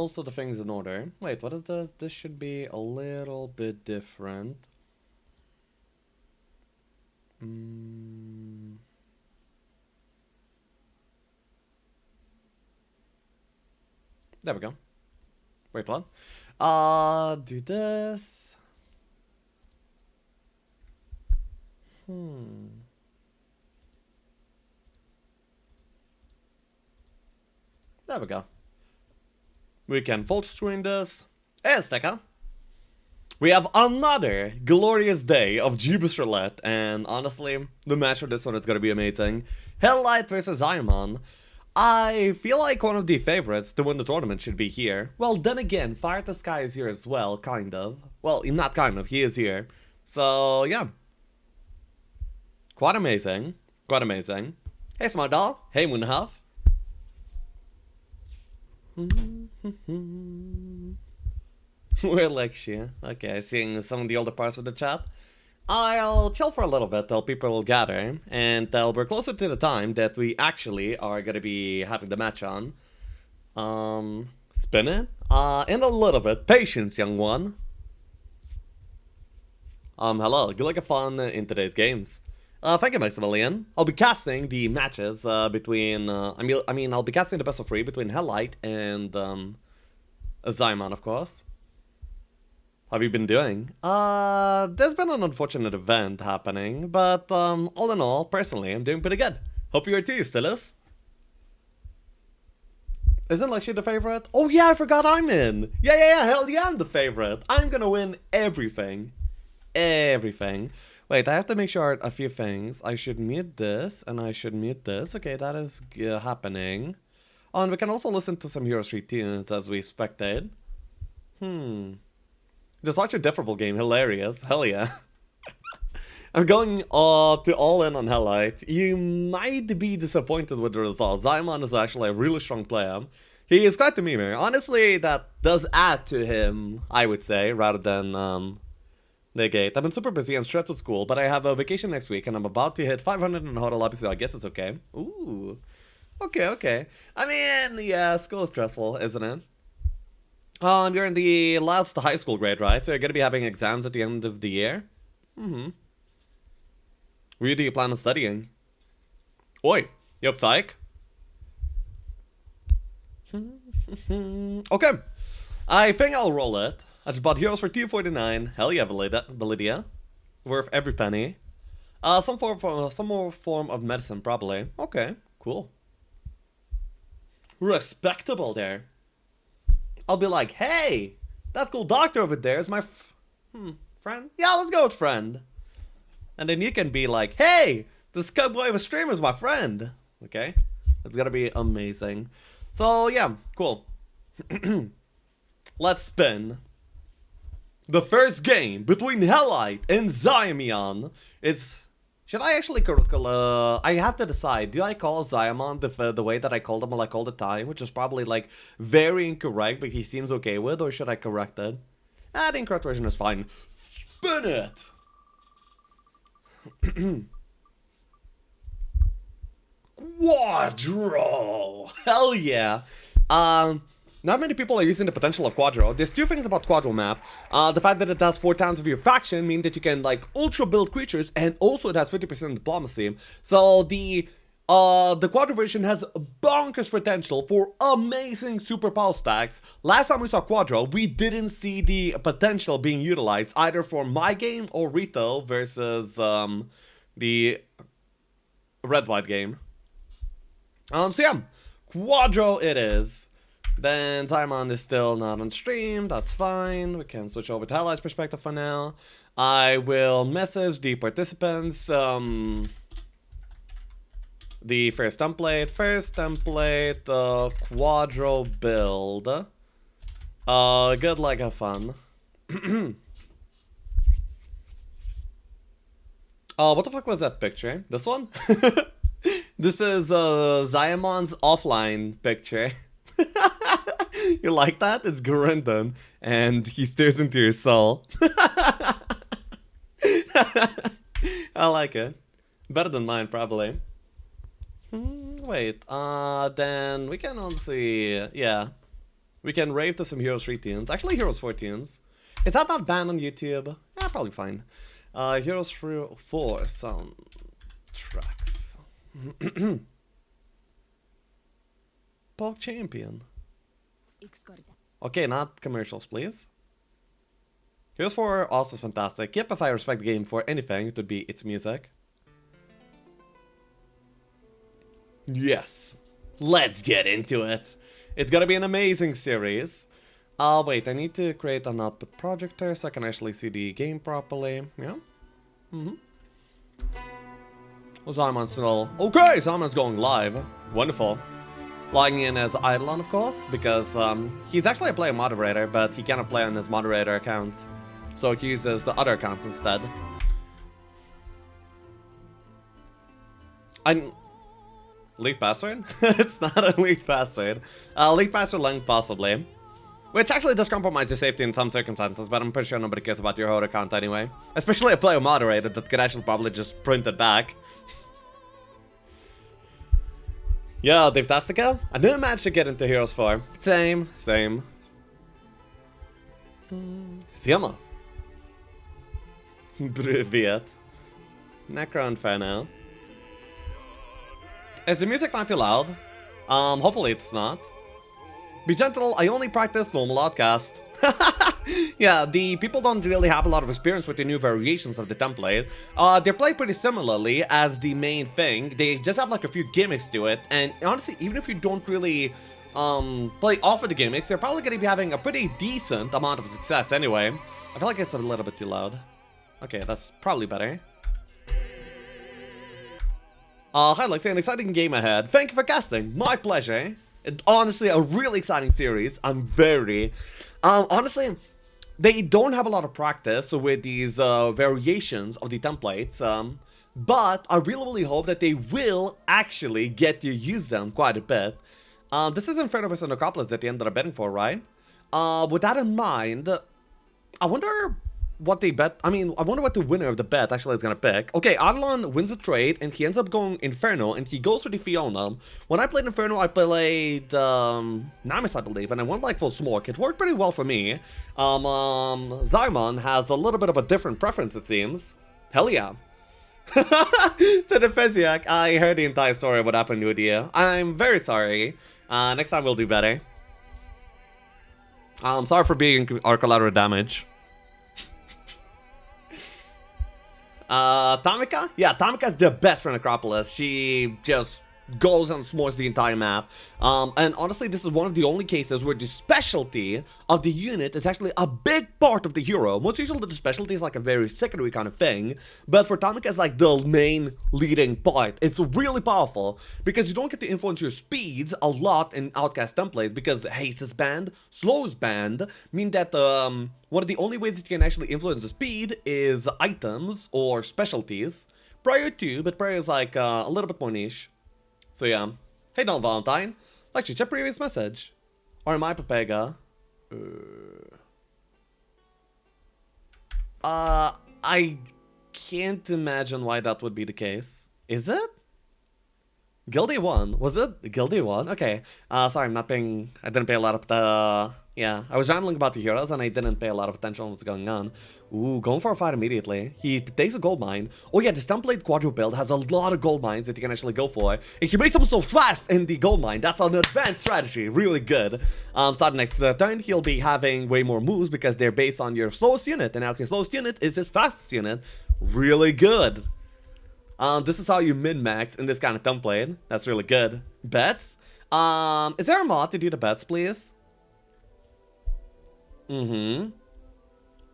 most of the things in order. Wait, what is this? This should be a little bit different. There we go. Wait, what? Do this. There we go. We can full screen this. Hey, Steka. We have another glorious day of Jebus Roulette, and honestly, the match for this one is gonna be amazing. HellLight versus Ziemian. I feel like one of the favorites to win the tournament should be here. Well, then again, Fire to Sky is here as well, kind of. Well, not kind of, he is here. So, yeah. Quite amazing. Quite amazing. Hey, Smart Doll. Hey, Moonhuff. We're Lexia. Okay, seeing some of the older parts of the chat. I'll chill for a little bit till people gather, and till we're closer to the time that we actually are gonna be having the match on. Spin it? In a little bit. Patience, young one. Hello. Good luck and fun in today's games. Thank you, Maximilian. I'll be casting the matches between, I'll be casting the best of 3 between HellLight and, Ziemian, of course. How have you been doing? There's been an unfortunate event happening, but, all in all, personally, I'm doing pretty good. Hope you are too, Stillis. Isn't Lexi the favorite? Oh yeah, I forgot I'm in! Yeah, hell yeah, I'm the favorite! I'm gonna win everything. Everything. Wait, I have to make sure a few things. I should mute this, and I should mute this. Okay, that is happening. Oh, and we can also listen to some Hero Street tunes as we spectate. Just watch a different game, hilarious. Hell yeah. I'm going to all in on HellLight. You might be disappointed with the results. Ziemian is actually a really strong player. He is quite the meme. Honestly, that does add to him, I would say, rather than negate. I've been super busy and stressed with school, but I have a vacation next week and I'm about to hit 500 in Hotel Lobby, so I guess it's okay. Ooh. Okay. I mean, yeah, school is stressful, isn't it? You're in the last high school grade, right? So you're gonna be having exams at the end of the year? Where do you plan on studying? Oi, you up, psych? Okay. I think I'll roll it. I just bought heroes for $249. Hell yeah, Validia. Worth every penny. Some more form of medicine, probably. Okay, cool. Respectable there. I'll be like, hey, that cool doctor over there is my friend. Yeah, let's go with friend. And then you can be like, hey, this cowboy of a streamer is my friend. Okay, it's gonna be amazing. So yeah, cool. Let's spin. The first game between HellLight and Ziemian. Should I actually I have to decide. Do I call Ziemian the way that I called him like all the time, which is probably like very incorrect, but he seems okay with, or should I correct it? The incorrect version is fine. Spin it. Quadro. Hell yeah. Not many people are using the potential of Quadro. There's two things about Quadro map. The fact that it has 4 towns of your faction mean that you can like ultra build creatures, and also it has 50% diplomacy. So the Quadro version has bonkers potential for amazing superpower stacks. Last time we saw Quadro, we didn't see the potential being utilized either for my game or Rito versus the red-white game. So yeah, Quadro it is. Then Ziemian is still not on stream, that's fine. We can switch over to HellLight's perspective for now. I will message the participants the first template. Quadro build. Good luck, have fun. What the fuck was that picture? This one? This is Ziemian's offline picture. You like that? It's Gurindon, and he stares into your soul. I like it. Better than mine, probably. Wait, then we can also see, yeah. We can rave to some Heroes 3 tunes. Actually, Heroes 4 tunes. Is that not banned on YouTube? Yeah, probably fine. Heroes 4 soundtracks. Pop Champion. Okay, not commercials, please. Heroes 4 also is fantastic. Yep, if I respect the game for anything, it would be its music. Yes. Let's get into it. It's gonna be an amazing series. Wait, I need to create an output projector so I can actually see the game properly. Yeah. Ziemian's still... Okay, Ziemian's going live. Wonderful. Logging in as Eidolon, of course, because he's actually a player moderator, but he cannot play on his moderator account. So he uses the other accounts instead. Leaked password? It's not a leaked password. Leaked password link, possibly. Which actually does compromise your safety in some circumstances, but I'm pretty sure nobody cares about your whole account anyway. Especially a player moderator that could actually probably just print it back. Yo, Dave Tastica? I didn't manage to get into Heroes 4. Same. Siema. Привет. Necro Inferno. Is the music not too loud? Hopefully it's not. Be gentle, I only practice normal outcast. Yeah, the people don't really have a lot of experience with the new variations of the template. They play pretty similarly as the main thing. They just have like a few gimmicks to it, and honestly, even if you don't really play off of the gimmicks, you're probably gonna be having a pretty decent amount of success anyway. I feel like it's a little bit too loud. Okay, that's probably better. Hi Lexi, an exciting game ahead. Thank you for casting. My pleasure. Honestly, a really exciting series. I'm very... honestly, they don't have a lot of practice with these variations of the templates. But I really hope that they will actually get to use them quite a bit. This is Inferno vs. Necropolis that they ended up betting for, right? With that in mind, I wonder... what they bet. I mean, I wonder what the winner of the bet actually is gonna pick. Okay, Adlon wins a trade and he ends up going Inferno and he goes for the Fiona. When I played Inferno, I played Namis, I believe, and I went like full smoke. It worked pretty well for me. Ziemian has a little bit of a different preference, it seems. Hell yeah. To the Physiac, I heard the entire story of what happened with you. I'm very sorry. Next time we'll do better. I'm sorry for being our collateral damage. Tamika? Yeah, Tamika's the best for Necropolis. She just goes and smores the entire map. And honestly, this is one of the only cases where the specialty of the unit is actually a big part of the hero. Most usually the specialty is like a very secondary kind of thing, but for Tamika it's like the main leading part. It's really powerful because you don't get to influence your speeds a lot in Outcast templates because haste is banned, slow is banned, mean that one of the only ways that you can actually influence the speed is items or specialties. Prior to, but prior is like a little bit more niche. So yeah. Hey Don Valentine. Actually, check previous message. Or am I Papega? I can't imagine why that would be the case. Is it? Guilty 1. Was it Guilty 1? Okay. Sorry, I'm not paying... I didn't pay a lot of... yeah, I was rambling about the heroes and I didn't pay a lot of attention on what's going on. Ooh, going for a fight immediately. He takes a gold mine. Oh yeah, this template quadro build has a lot of gold mines that you can actually go for. And he makes them so fast in the gold mine. That's an advanced strategy. Really good. Starting next turn, he'll be having way more moves because they're based on your slowest unit. And now your slowest unit is his fastest unit. Really good. This is how you min-max in this kind of template. That's really good. Bets? Is there a mod to do the bets, please?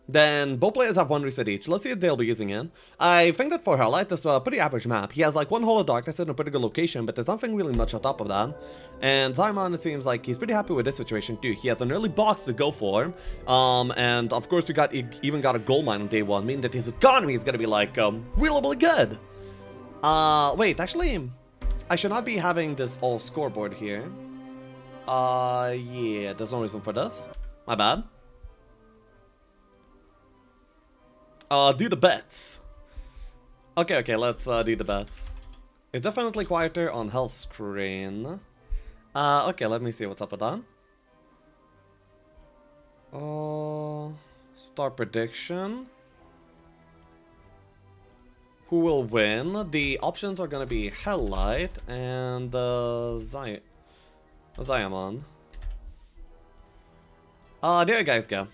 Then both players have one reset each. Let's see if they'll be using it. I think that for HellLight, this is a pretty average map. He has like one Hole of Darkness in a pretty good location, but there's nothing really much on top of that. And Ziemian, it seems like he's pretty happy with this situation too. He has an early box to go for. And of course, even got a gold mine on day one, meaning that his economy is gonna be like really good. Wait, actually, I should not be having this all scoreboard here. Yeah, there's no reason for this. My bad. Do the bets. Okay, let's do the bets. It's definitely quieter on Hell's screen. Okay, let me see what's up with that. Star prediction. Who will win? The options are gonna be HellLight and Ziemian. There you guys go.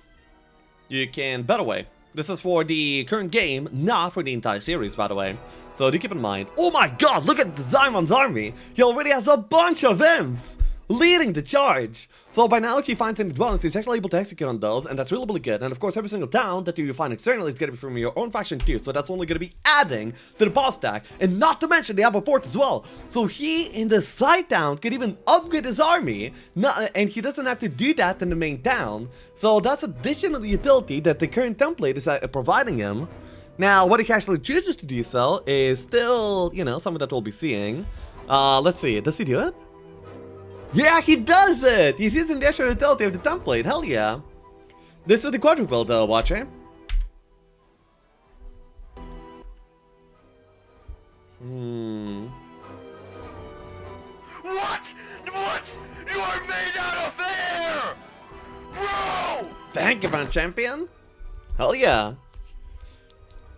You can bet away. This is for the current game, not for the entire series, by the way. So do keep in mind. Oh my god, look at Ziemian's army! He already has a bunch of imps! Leading the charge! So by now, if he finds any dwellings, he's actually able to execute on those, and that's really, really good. And of course, every single town that you find externally is going to be from your own faction too, so that's only going to be adding to the boss stack. And not to mention, they have a fort as well. So he, in the side town, can even upgrade his army, and he doesn't have to do that in the main town. So that's additional utility that the current template is providing him. Now, what he actually chooses to do so is still, you know, something that we'll be seeing. Let's see, does he do it? Yeah, he does it! He's using the extra utility of the template, hell yeah. This is the quadruple watcher. What? What? You are made out of air! Bro! Thank you, man, champion. Hell yeah.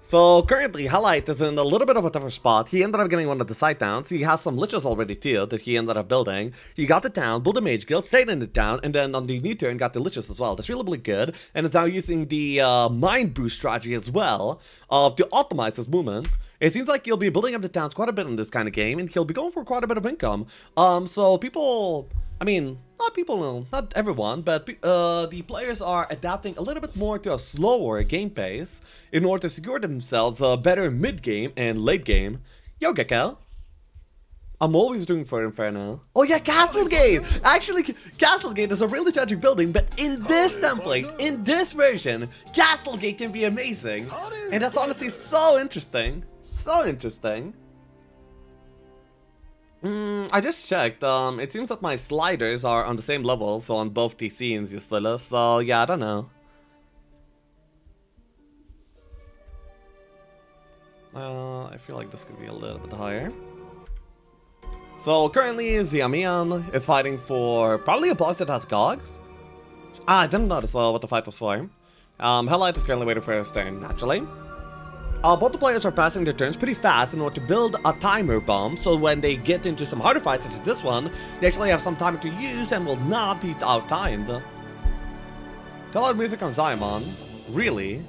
So currently, HellLight is in a little bit of a tougher spot. He ended up getting one of the side towns. He has some liches already too that he ended up building. He got the town, built a mage guild, stayed in the town, and then on the new turn got the liches as well. That's really, really good. And is now using the mind boost strategy as well to optimize his movement. It seems like he'll be building up the towns quite a bit in this kind of game, and he'll be going for quite a bit of income. So people, I mean, not people, not everyone, but the players are adapting a little bit more to a slower game pace in order to secure themselves a better mid-game and late game. Yo, Gekko. I'm always doing for Inferno. Oh yeah, Castlegate! Actually, Castlegate is a really tragic building, but in this template, in this version, Castlegate can be amazing. And that's honestly so interesting. So interesting. I just checked. It seems that my sliders are on the same level, so on both the scenes, Eustalis. So yeah, I don't know. I feel like this could be a little bit higher. So currently, Ziemian is fighting for probably a boss that has cogs. I didn't notice what the fight was for. HellLight is currently waiting for his turn, naturally. Both the players are passing their turns pretty fast in order to build a timer bomb, so when they get into some harder fights such as this one, they actually have some time to use and will not be out-timed. Tell out music on Ziemian. Really?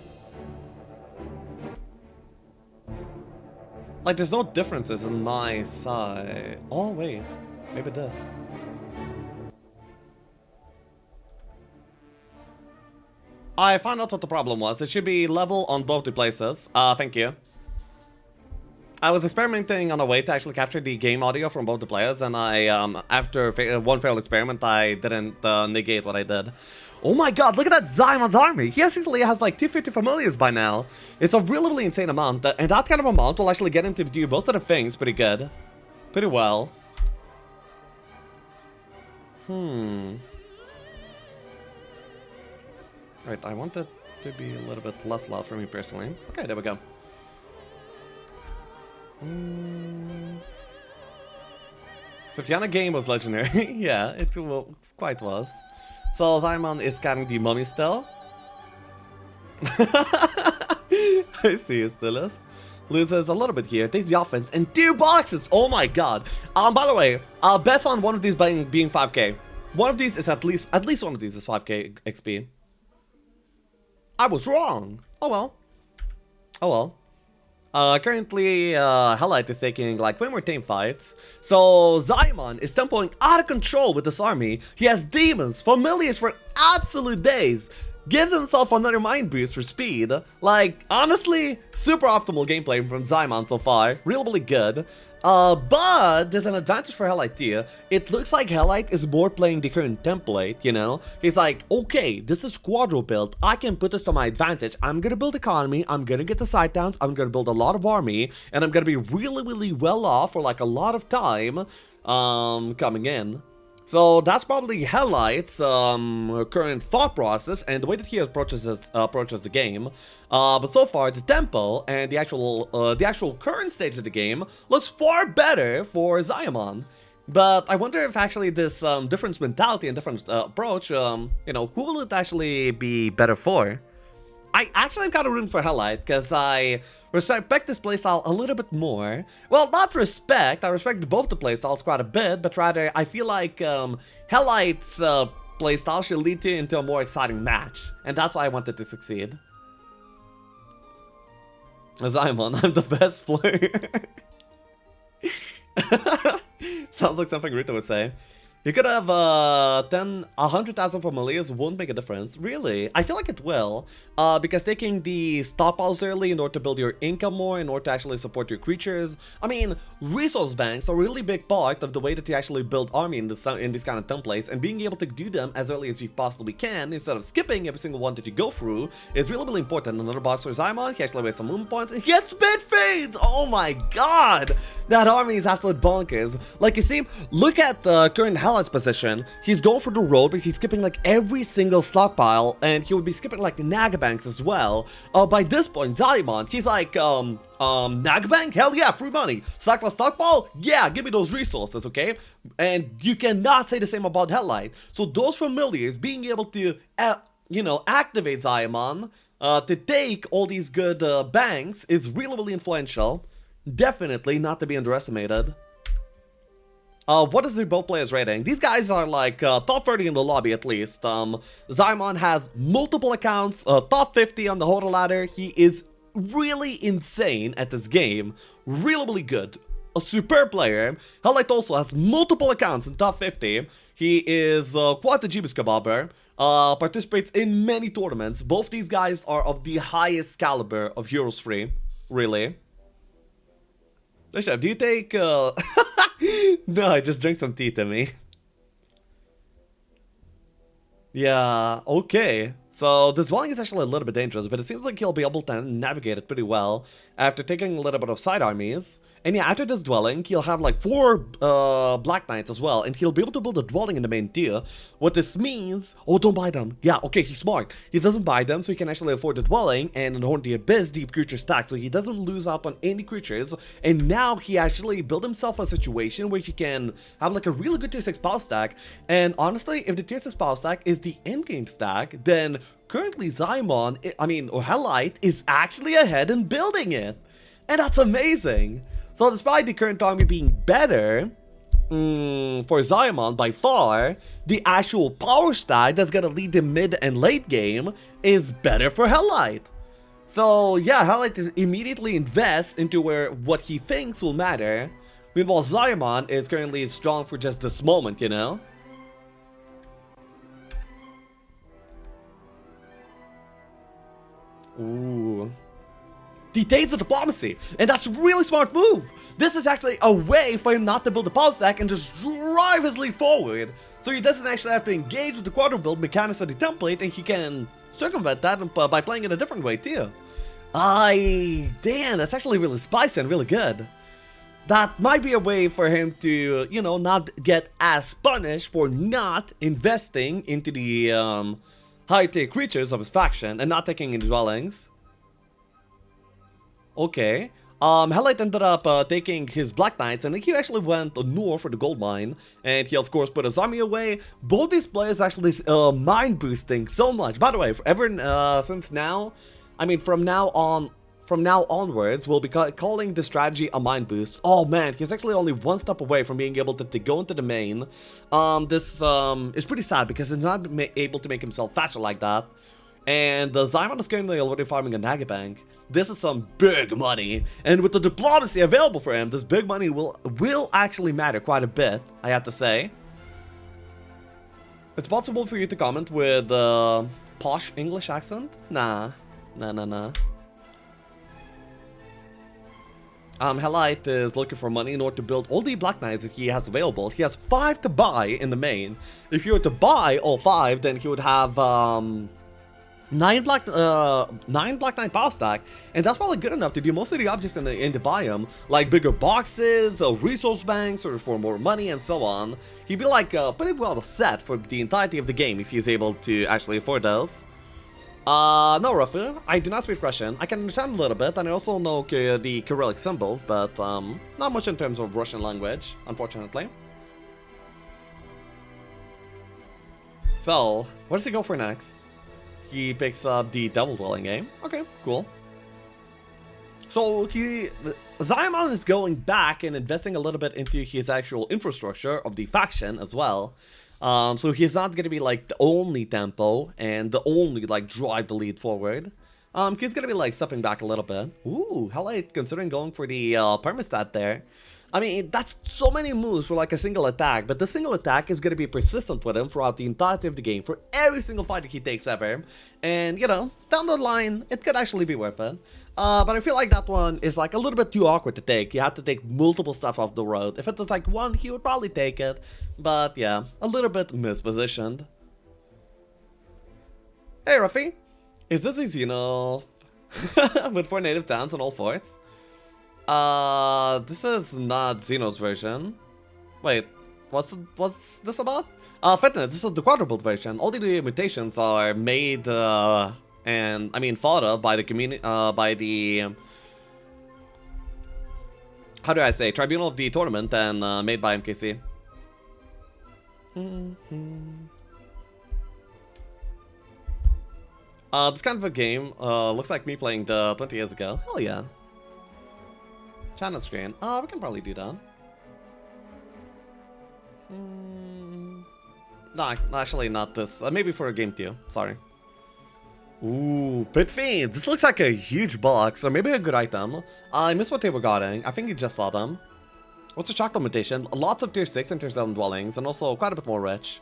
Like, there's no differences in my side. Oh, wait. Maybe this. I found out what the problem was. It should be level on both the places. Thank you. I was experimenting on a way to actually capture the game audio from both the players, and I, after one failed experiment, I didn't negate what I did. Oh my god, look at that Ziemian's army! He actually has like 250 familiars by now. It's a really, really insane amount, and that kind of amount will actually get him to do most of the things pretty good. Pretty well. Right, I want it to be a little bit less loud for me personally. Okay, there we go. Septiana game was legendary. Yeah, it quite was. So Ziemian is carrying the money still. I see it still is. Loses a little bit here, takes the offense, and 2 boxes! Oh my god. By the way, best on one of these being 5k. One of these is at least one of these is 5k XP. I was wrong. Oh well. Oh well. Currently, HellLight is taking like way more team fights. So Ziemian is tempoing out of control with this army. He has demons, familiars for absolute days. Gives himself another mind boost for speed. Like, honestly, super optimal gameplay from Ziemian so far. Really good. But there's an advantage for HellLight too. It looks like HellLight is more playing the current template, you know? He's like, okay, this is quadro build. I can put this to my advantage. I'm gonna build economy. I'm gonna get the side towns. I'm gonna build a lot of army. And I'm gonna be really, really well off for like a lot of time coming in. So that's probably HellLight's current thought process and the way that he approaches the game. But so far, the tempo and the actual current stage of the game looks far better for Ziemian. But I wonder if actually this different mentality and different approach, you know, who will it actually be better for? I actually am kind of rooting for HellLight, because I respect this playstyle a little bit more. Well, not respect, I respect both the playstyles quite a bit, but rather I feel like HellLight's playstyle should lead into a more exciting match, and that's why I wanted to succeed. Ziemian, I'm the best player. Sounds like something Rita would say. You could have 100,000 familiars won't make a difference. Really? I feel like it will. Because taking the stockpiles early in order to build your income more, in order to actually support your creatures. I mean, resource banks are a really big part of the way that you actually build army in these kind of templates, and being able to do them as early as you possibly can, instead of skipping every single one that you go through, is really, really important. Another box for Ziemian, he actually wastes some movement points, and he gets spit fades! Oh my god! That army is absolute bonkers. Like, you see, look at the current HellLight's position. He's going for the road, but he's skipping like every single stockpile, and he would be skipping like the Nagabanks as well. By this point, Ziemian, he's like, Nagabank? Hell yeah, free money. Stockless stockpile? Yeah, give me those resources, okay? And you cannot say the same about HellLight. So those familiars being able to, you know, activate Ziemian to take all these good banks is really, really influential. Definitely not to be underestimated. What is the both players rating? These guys are like top 30 in the lobby at least. Ziemian has multiple accounts, top 50 on the Hodl ladder. He is really insane at this game. Really, really good. A superb player. HellLight also has multiple accounts in top 50. He is quite a Jebus kebabber. Participates in many tournaments. Both these guys are of the highest caliber of Heroes 3. Really. Lexiav, do you take No, I just drank some tea, Timmy. Yeah, okay. So this dwelling is actually a little bit dangerous, but it seems like he'll be able to navigate it pretty well after taking a little bit of side armies. And yeah, after this dwelling, he'll have like 4 Black Knights as well, and he'll be able to build a dwelling in the main tier. What this means... Oh, don't buy them. Yeah, okay, he's smart. He doesn't buy them, so he can actually afford the dwelling and Horn the Abyss deep creature stack, so he doesn't lose out on any creatures. And now he actually built himself a situation where he can have like a really good tier 6 power stack. And honestly, if the tier 6 power stack is the endgame stack, then currently Ziemian, or HellLight, is actually ahead in building it. And that's amazing. So despite the current army being better for Ziemian by far, the actual power stack that's gonna lead the mid and late game is better for HellLight. So yeah, HellLight is immediately invests into what he thinks will matter, meanwhile Ziemian is currently strong for just this moment, you know? Ooh. He takes the diplomacy, and that's a really smart move. This is actually a way for him not to build a power stack and just drive his lead forward, so he doesn't actually have to engage with the quarter build mechanics of the template, and he can circumvent that by playing it a different way too. Damn, that's actually really spicy and really good. That might be a way for him to, you know, not get as punished for not investing into the higher tier creatures of his faction and not taking any dwellings. Okay. HellLight ended up taking his Black Knights, and he actually went north for the gold mine, and he of course put his army away. Both these players actually mind boosting so much. By the way, since now, from now onwards, we'll be calling the strategy a mind boost. Oh man, he's actually only one step away from being able to go into the main. This is pretty sad because he's not able to make himself faster like that. And Ziemian is currently already farming a Nagabank. This is some big money, and with the diplomacy available for him, this big money will actually matter quite a bit, I have to say. It's possible for you to comment with posh English accent? Nah. HellLight is looking for money in order to build all the Black Knights that he has available. He has 5 to buy in the main. If you were to buy all 5, then he would have 9 Black Knight power stack, and that's probably good enough to do most of the objects in the biome, like bigger boxes, resource banks, or for more money, and so on. He'd be like pretty well set for the entirety of the game if he's able to actually afford those. No, Rafu, I do not speak Russian. I can understand a little bit, and I also know the Cyrillic symbols, but not much in terms of Russian language, unfortunately. So, what does he go for next? he picks up the Devil Dwelling game. Okay, cool. So Ziemian is going back and investing a little bit into his actual infrastructure of the faction as well. So he's not gonna be like the only tempo and the only like drive the lead forward. He's gonna be like stepping back a little bit. Ooh, HellLight considering going for the permastat there. I mean, that's so many moves for like a single attack, but the single attack is gonna be persistent with him throughout the entirety of the game for every single fight that he takes ever. And you know, down the line, it could actually be worth it. But I feel like that one is like a little bit too awkward to take. You have to take multiple stuff off the road. If it was like one, he would probably take it. But yeah, a little bit mispositioned. Hey Ruffy, is this easy enough? With 4 native towns and all forts? This is not Xeno's version. Wait, what's this about? Fitness, this is the quadrupled version. All the mutations are made, and I mean thought of by the community, by the how do I say, tribunal of the tournament, and made by MKC. This kind of a game looks like me playing the 20 years ago. Hell yeah. Channel screen. We can probably do that. No, actually not this. Maybe for a game 2. Sorry. Ooh, Pit Fiends. This looks like a huge box, or maybe a good item. I missed what they were guarding. I think you just saw them. What's the chocolate mutation? Lots of tier 6 and tier 7 dwellings, and also quite a bit more rich.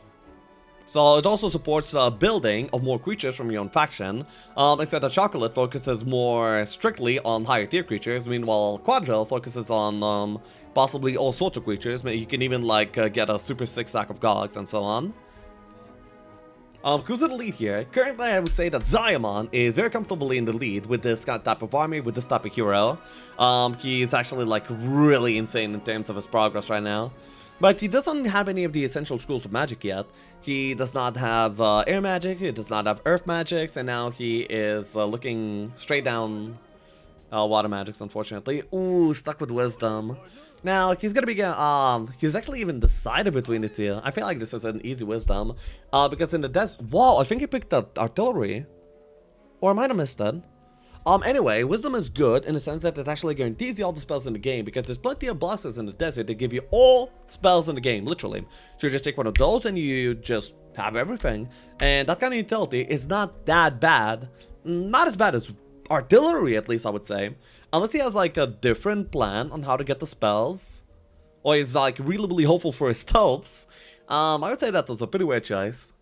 So it also supports building of more creatures from your own faction. Except that Chocolate focuses more strictly on higher tier creatures, meanwhile Quadrille focuses on possibly all sorts of creatures. You can even like get a super 6 stack of Gogs and so on. Who's in the lead here? Currently I would say that Ziemian is very comfortably in the lead with this kind of type of army, with this type of hero. He's actually like really insane in terms of his progress right now. But he doesn't have any of the essential schools of magic yet. He does not have air magic, he does not have earth magics, and now he is looking straight down water magics, unfortunately. Ooh, stuck with wisdom. Now, he's gonna be, he's actually even decided between the two. I feel like this is an easy wisdom. Because in the desert, whoa, I think he picked up artillery. Or I might have missed it. Anyway, wisdom is good in the sense that it actually guarantees you all the spells in the game, because there's plenty of bosses in the desert that give you all spells in the game, literally. So you just take one of those and you just have everything. And that kind of utility is not that bad. Not as bad as artillery, at least I would say. Unless he has like a different plan on how to get the spells. Or he's like really hopeful for his topes. I would say that was a pretty weird choice.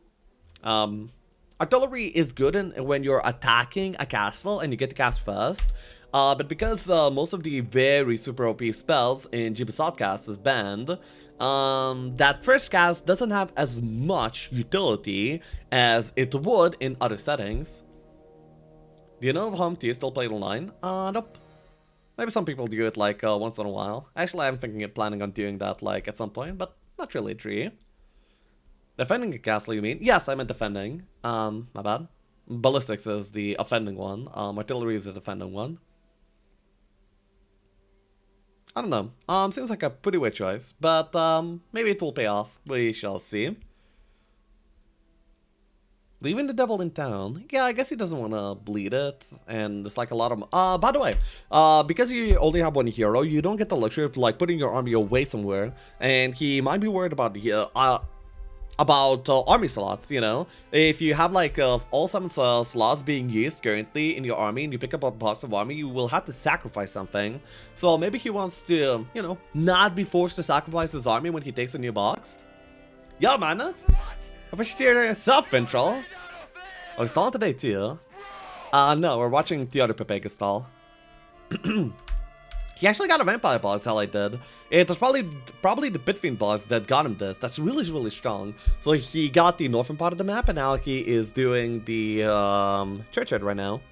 Artillery is good when you're attacking a castle and you get to cast first. But because most of the very super OP spells in Jebus Roulette is banned, that first cast doesn't have as much utility as it would in other settings. Do you know if Humpty still played online? Nope. Maybe some people do it like once in a while. Actually, I'm thinking of planning on doing that like at some point, but not really tree. Defending a castle, you mean? Yes, I meant defending. My bad. Ballistics is the offending one. Artillery is the defending one. I don't know. Seems like a pretty weird choice, but maybe it will pay off. We shall see. Leaving the devil in town. Yeah, I guess he doesn't want to bleed it, and it's like a lot of... by the way, because you only have one hero, you don't get the luxury of like putting your army away somewhere, and he might be worried about army slots, you know? If you have like all 7 slots being used currently in your army and you pick up a box of army, you will have to sacrifice something. So maybe he wants to, you know, not be forced to sacrifice his army when he takes a new box. Yo, manas! Appreciate yourself, Ventral! Oh, he's stalling today too? No, we're watching the other Pepe stall. He actually got a vampire boss, HellLight did. It was probably the Pit Fiend boss that got him this. That's really strong. So he got the northern part of the map, and now he is doing the churchyard right now.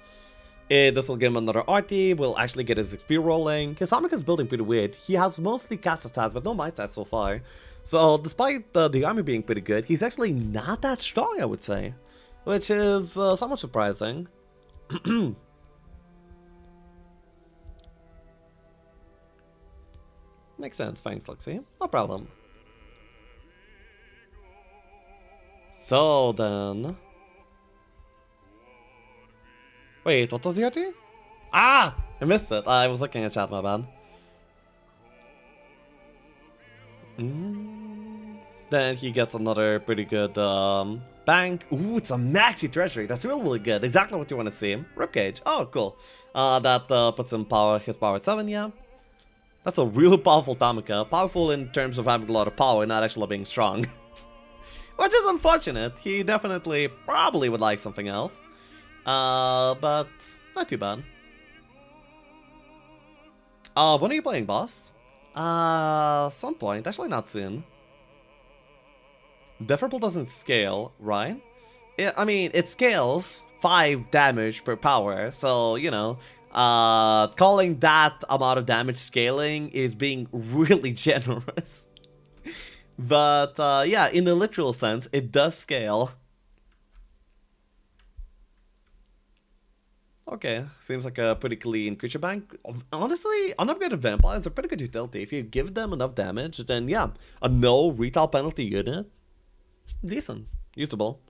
This will give him another arty, will actually get his XP rolling. His Atomic is building pretty weird. He has mostly caster stats, but no might stats so far. So despite the army being pretty good, he's actually not that strong, I would say. Which is somewhat surprising. Makes sense, thanks, Lexi. No problem. So then... Wait, what was the RT? Ah! I missed it. I was looking at chat, my bad. Then he gets another pretty good bank. Ooh, it's a maxi treasury. That's really, really good. Exactly what you want to see. Ribcage. Oh, cool. That puts him his power at 7, yeah. That's a real powerful Tamika. Powerful in terms of having a lot of power, not actually being strong. Which is unfortunate. He definitely probably would like something else. But not too bad. When are you playing, boss? Some point. Actually, not soon. Deferable doesn't scale, right? I mean, it scales 5 damage per power, so, you know, calling that amount of damage scaling is being really generous. But, yeah, in the literal sense, it does scale. Okay, seems like a pretty clean creature bank. Honestly, unupgraded vampires are pretty good utility. If you give them enough damage, then yeah, a no retail penalty unit, decent, usable.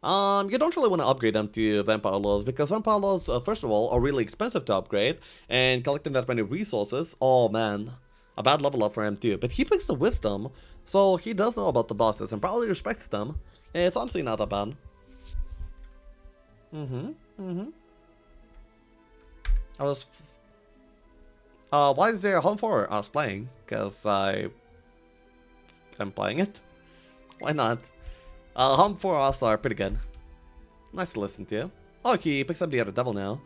You don't really want to upgrade them to Vampire Laws because Vampire Laws, first of all, are really expensive to upgrade, and collecting that many resources, oh man, a bad level up for him too. But he picks the Wisdom, so he does know about the bosses and probably respects them. It's honestly not that bad. Why is there a home for us playing? Because I'm playing it. Why not? Home for us are pretty good. Nice to listen to. Oh, he picks up the other devil now.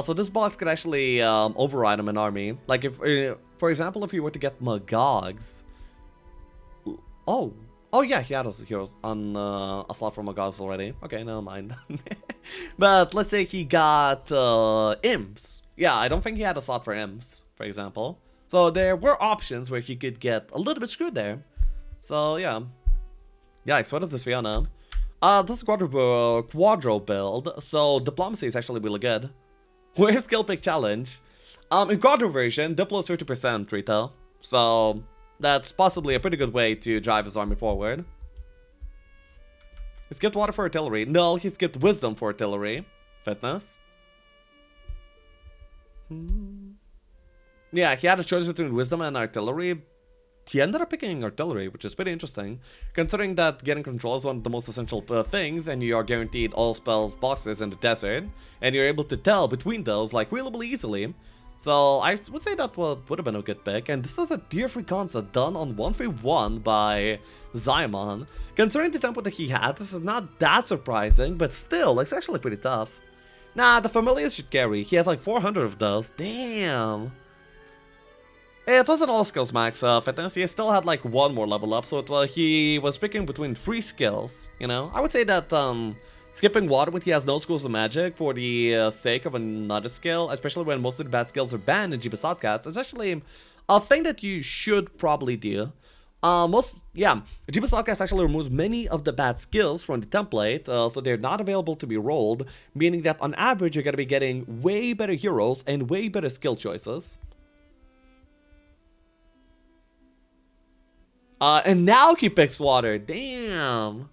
So this box could actually override him an army. Like if, for example, if you were to get Magogs. Oh yeah, he had his heroes on a slot for Magogs already. Okay, never mind. But let's say he got Imps. Yeah, I don't think he had a slot for Imps, for example. So there were options where he could get a little bit screwed there. So yeah. Yikes, what is this Fiona? This is Quadro build, so Diplomacy is actually really good. Where's Skill Pick Challenge? In Quadro version, Diplo is 50% retail, so that's possibly a pretty good way to drive his army forward. He skipped Water for Artillery. No, he skipped Wisdom for Artillery. Fitness. Yeah, he had a choice between Wisdom and Artillery. He ended up picking Artillery, which is pretty interesting, considering that getting control is one of the most essential things, and you are guaranteed all spells boxes in the desert, and you're able to tell between those like really easily. So I would say that would have been a good pick, and this is a tier 3 concept done on 1v1 by Ziemian. Considering the tempo that he had, this is not that surprising, but still, it's actually pretty tough. Nah, the Familiars should carry. He has like 400 of those. Damn. It wasn't all skills max fitness, he still had like one more level up, so he was picking between 3 skills, you know? I would say that skipping water when he has no schools of magic for the sake of another skill, especially when most of the bad skills are banned in Jebus Roulette, is actually a thing that you should probably do. Jebus Roulette actually removes many of the bad skills from the template, so they're not available to be rolled, meaning that on average you're going to be getting way better heroes and way better skill choices. And now he picks water. Damn.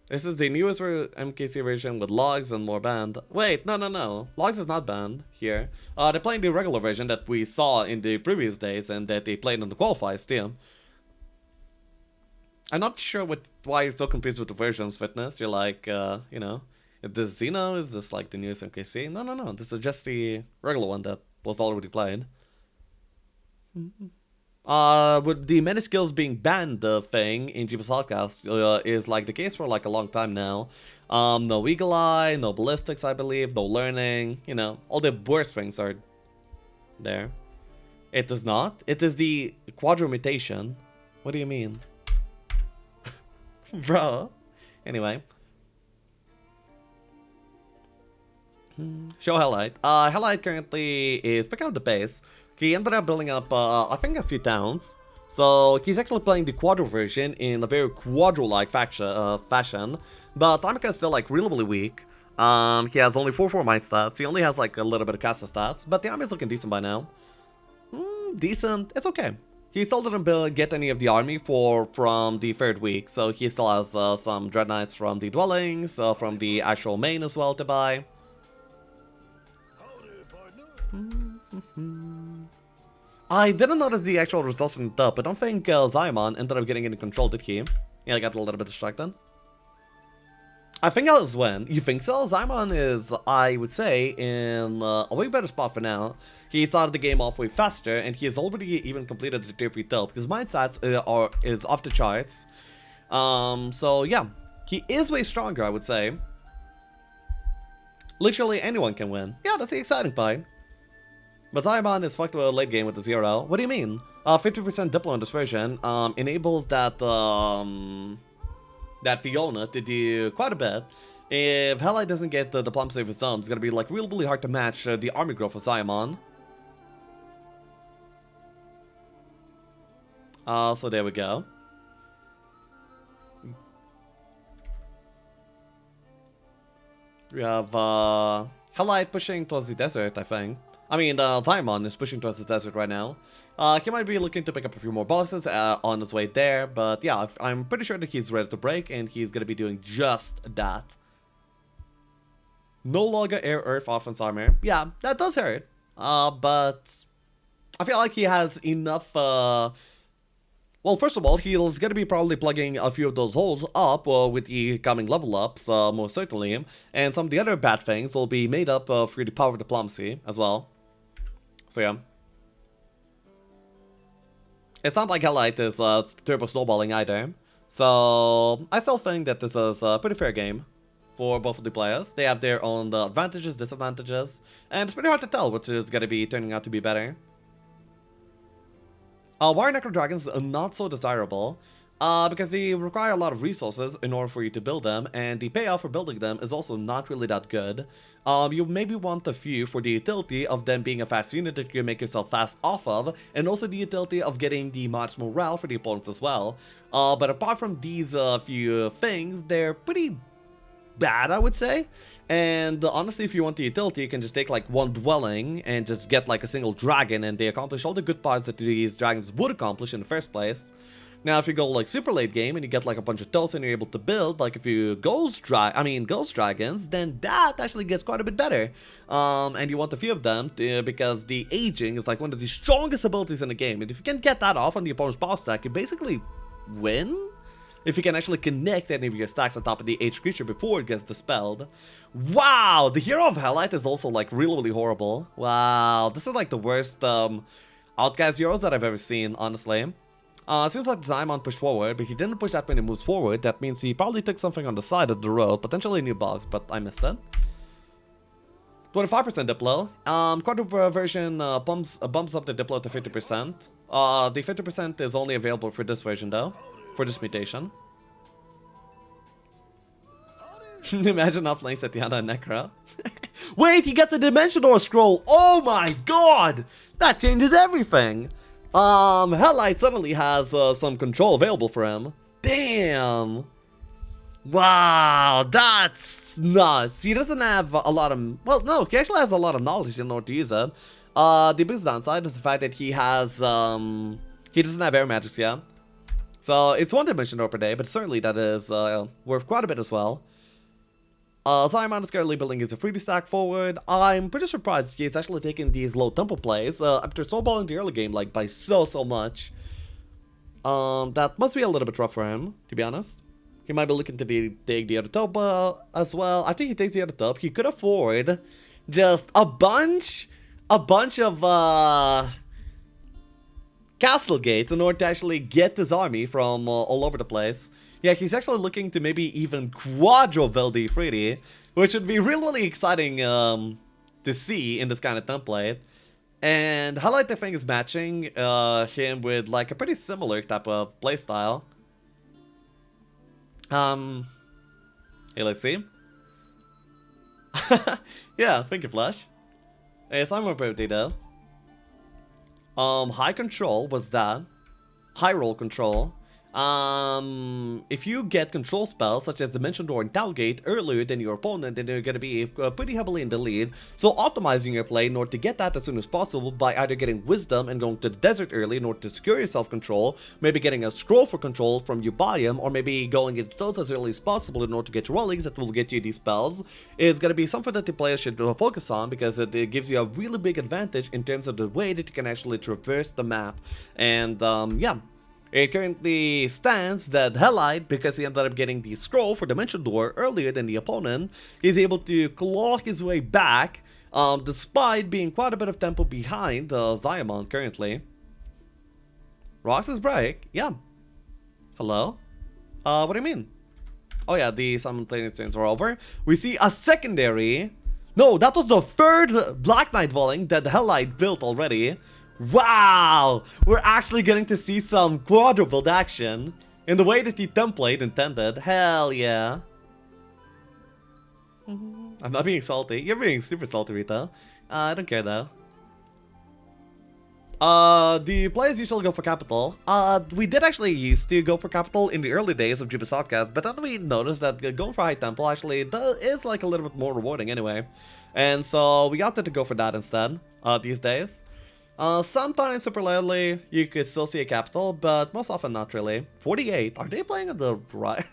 This is the newest MKC version with logs and more banned. Wait, no. Logs is not banned here. They're playing the regular version that we saw in the previous days and that they played in the qualifiers too. I'm not sure why you're so confused with the versions, Fitness. You're like, you know, is this Xeno? Is this like the newest MKC? No. This is just the regular one that was already played. With the many skills being banned thing in Jebus Roulette is like the case for like a long time now. No Eagle Eye, no Ballistics, I believe, no Learning, you know, all the worst things are there. It is not. It is the Quadro Mutation. What do you mean? Bro. Anyway. Show HellLight. HellLight currently is picking up the pace. He ended up building up, I think, a few towns. So he's actually playing the Quadro version in a very Quadro-like fashion. But Tamika is still like really weak. He has only 4 might stats. He only has like a little bit of Casa stats. But the army is looking decent by now. Decent. It's okay. He still didn't get any of the army from the third week, so he still has some Dread Knights from the Dwellings, from the actual main as well to buy. I didn't notice the actual results from the top. I don't think Ziemian ended up getting any control, did he? Yeah, I got a little bit distracted. I think I'll win. You think so? Ziemian is, I would say, in a way better spot for now. He started the game off way faster, and he has already even completed the tier 3 top. His mind stats is off the charts. So yeah, he is way stronger, I would say. Literally anyone can win. Yeah, that's the exciting part. But Ziemian is fucked with a late game with the 0. What do you mean? 50% Diplo in this version enables that that Fiona to do quite a bit. If HellLight doesn't get the diplomacy of his own, it's gonna be like really hard to match the army growth of Ziemian. So there we go. We have HellLight pushing towards the desert, I think. I mean, Ziemian is pushing towards the desert right now. He might be looking to pick up a few more boxes on his way there, but yeah, I'm pretty sure that he's ready to break, and he's gonna be doing just that. No longer air-earth offense armor. Yeah, that does hurt. But I feel like he has enough. Well, first of all, he's gonna be probably plugging a few of those holes up with the coming level ups, most certainly, and some of the other bad things will be made up through the power of diplomacy as well. So yeah. It's not like HellLight is turbo snowballing either. So I still think that this is a pretty fair game for both of the players. They have their own advantages, disadvantages, and it's pretty hard to tell which is going to be turning out to be better. Wire Necro Dragons are not so desirable because they require a lot of resources in order for you to build them, and the payoff for building them is also not really that good. You maybe want a few for the utility of them being a fast unit that you can make yourself fast off of, and also the utility of getting the much morale for the opponents as well. But apart from these few things, they're pretty bad, I would say. And honestly, if you want the utility, you can just take like one dwelling and just get like a single dragon, and they accomplish all the good parts that these dragons would accomplish in the first place. Now, if you go like super late game and you get like a bunch of toast and you're able to build, like if you ghost dragons, then that actually gets quite a bit better. And you want a few of them because the aging is like one of the strongest abilities in the game. And if you can get that off on the opponent's power stack, you basically win. If you can actually connect any of your stacks on top of the aged creature before it gets dispelled. Wow, the hero of HellLight is also like really horrible. Wow, this is like the worst outcast heroes that I've ever seen, honestly. Seems like Ziemian pushed forward, but he didn't push that many moves forward. That means he probably took something on the side of the road, potentially a new box, but I missed it. 25% Diplo. Quadruple version bumps up the Diplo to 50%. The 50% is only available for this version though, for this mutation. Imagine not playing Setiana and Necra. Wait, he gets a Dimensional Scroll! Oh my god! That changes everything! HellLight suddenly has some control available for him. Damn! Wow, that's nuts. He doesn't have a lot of... Well, no, he actually has a lot of knowledge in order to use it. The biggest downside is the fact that he has... he doesn't have air magics yet. So it's one dimension per day, but certainly that is worth quite a bit as well. Ziemian is currently building his 3D stack forward. I'm pretty surprised he's actually taking these low tempo plays after snowballing the early game like by so much. That must be a little bit rough for him, to be honest. He might be looking to take the other top as well. I think he takes the other top. He could afford just a bunch of castle gates in order to actually get his army from all over the place. Yeah, he's actually looking to maybe even quadro build the 3D, which would be really exciting to see in this kind of template. And HellLight, I think, is matching him with like a pretty similar type of playstyle. Hey, let's see. Yeah, thank you, Flash. Hey, it's my birthday though. High control was that. High roll control. If you get control spells such as Dimension Door and Tailgate earlier than your opponent, then you're going to be pretty heavily in the lead. So optimizing your play in order to get that as soon as possible by either getting Wisdom and going to the desert early in order to secure your self-control, maybe getting a scroll for control from your biome, or maybe going into those as early as possible in order to get relics that will get you these spells, is going to be something that the player should focus on, because it gives you a really big advantage in terms of the way that you can actually traverse the map. And yeah. It currently stands that HellLight, because he ended up getting the scroll for Dimension Door earlier than the opponent, is able to claw his way back, despite being quite a bit of tempo behind Ziemian currently. Rox's break? Yeah. Hello? What do you mean? Oh yeah, the simultaneous turns are over. We see a secondary. No, that was the third Black Knight Volley that HellLight built already. Wow! We're actually getting to see some quadro build action in the way that the template intended. Hell yeah. I'm not being salty. You're being super salty, Rita. I don't care though. The players usually go for capital. We did actually used to go for capital in the early days of Jebus Roulette, but then we noticed that going for high tempo actually is like a little bit more rewarding anyway. And so we opted to go for that instead, these days. Sometimes super lately you could still see a capital, but most often not really. 48, are they playing on the right?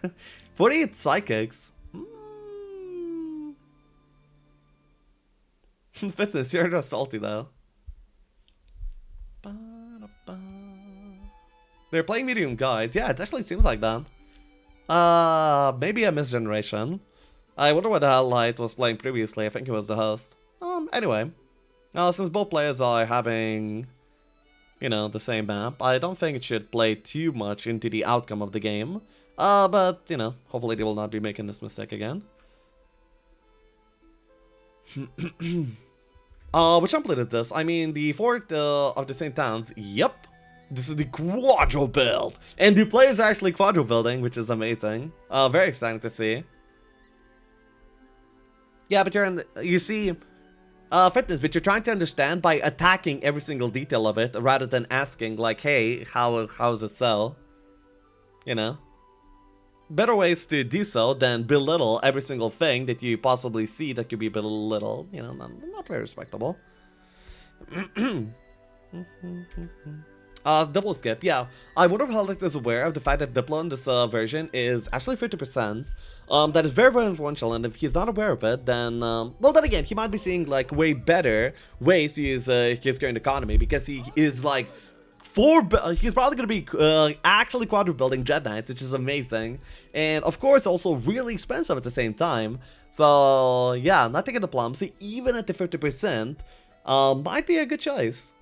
48 psychics. Fitness, you're just salty though. They're playing medium guides. Yeah, it actually seems like that. Maybe a misgeneration. I wonder what HellLight was playing previously. I think he was the host. Anyway. Since both players are having, you know, the same map, I don't think it should play too much into the outcome of the game. But, you know, hopefully they will not be making this mistake again. Which template is this? I mean, the Fort of the St. Towns. Yep. This is the quadro build. And the players are actually quadro building, which is amazing. Very exciting to see. Yeah, but you see... fitness, but you're trying to understand by attacking every single detail of it rather than asking like, hey, how's it so? You know? Better ways to do so than belittle every single thing that you possibly see that could be belittled. You know, not very respectable. Double skip, yeah. I wonder if HellLight is aware of the fact that Diplo in this version is actually 50%. That is very, very influential, and if he's not aware of it, then, well, then again, he might be seeing, like, way better ways to use his current economy, because he is, like, he's probably going to be actually quadruple building Jet Knights, which is amazing, and, of course, also really expensive at the same time, so, yeah, not taking diplomacy, even at the 50%, might be a good choice.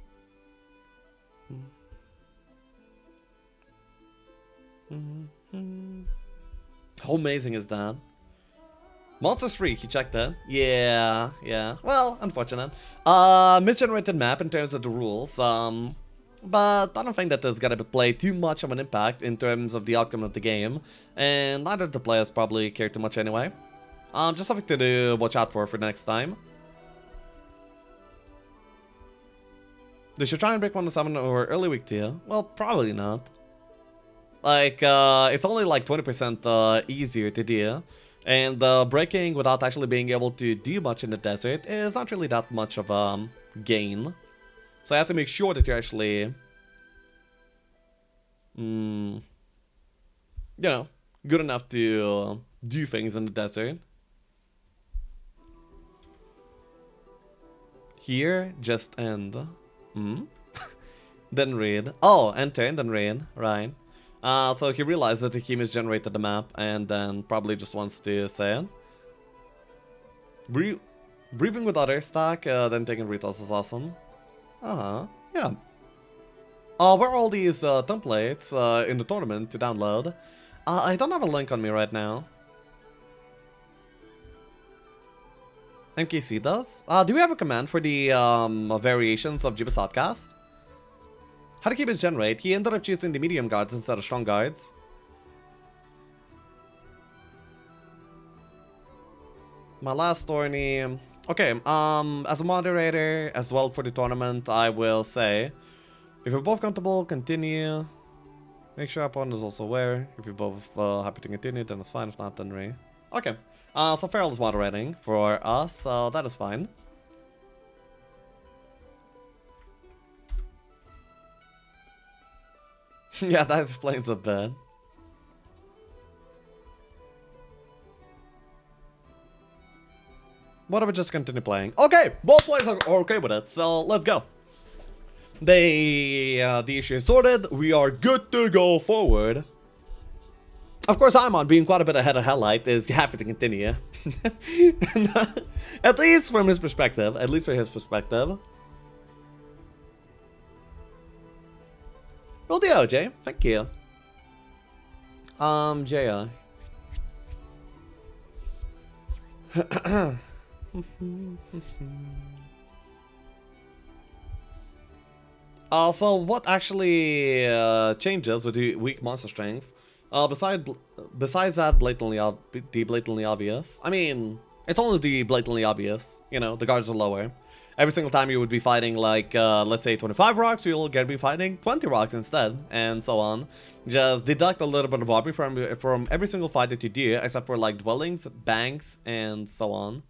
How amazing is that? Monsters free, he checked that. Yeah. Well, unfortunate. Misgenerated map in terms of the rules. But I don't think that there's gonna play too much of an impact in terms of the outcome of the game. And neither of the players probably care too much anyway. Just something to watch out for next time. They should try and break 1-7 or early week 2. Well, probably not. Like, it's only like 20% easier to do. And breaking without actually being able to do much in the desert is not really that much of a gain. So I have to make sure that you're actually, you know, good enough to do things in the desert. Here, just end. Then read. Oh, enter and then read. Right. So he realized that he misgenerated the map and then probably just wants to say it. Breathing with other stack, then taking retals is awesome. Yeah. Where are all these templates in the tournament to download? I don't have a link on me right now. MKC does? Do we have a command for the variations of Jebus Roulette? How to keep his generate? He ended up choosing the medium guards instead of strong guards. My last tourney. Okay, as a moderator, as well for the tournament, I will say, if you're both comfortable, continue. Make sure opponent is also aware. If you're both happy to continue, then it's fine. If not, then re. Okay. So Feral is moderating for us, so that is fine. Yeah, that explains a bit. What if we just continue playing? Okay, both players are okay with it, so let's go. The issue is sorted. We are good to go forward. Of course, I'm on being quite a bit ahead of HellLight is happy to continue. At least from his perspective. At least from his perspective. Well, the OJ. Thank you. Jaya. So what actually changes with the weak monster strength? Besides that blatantly obvious. I mean, it's only the blatantly obvious. You know, the guards are lower. Every single time you would be fighting like, let's say 25 rocks, you'll get be fighting 20 rocks instead, and so on. Just deduct a little bit of army from every single fight that you do, except for like dwellings, banks, and so on.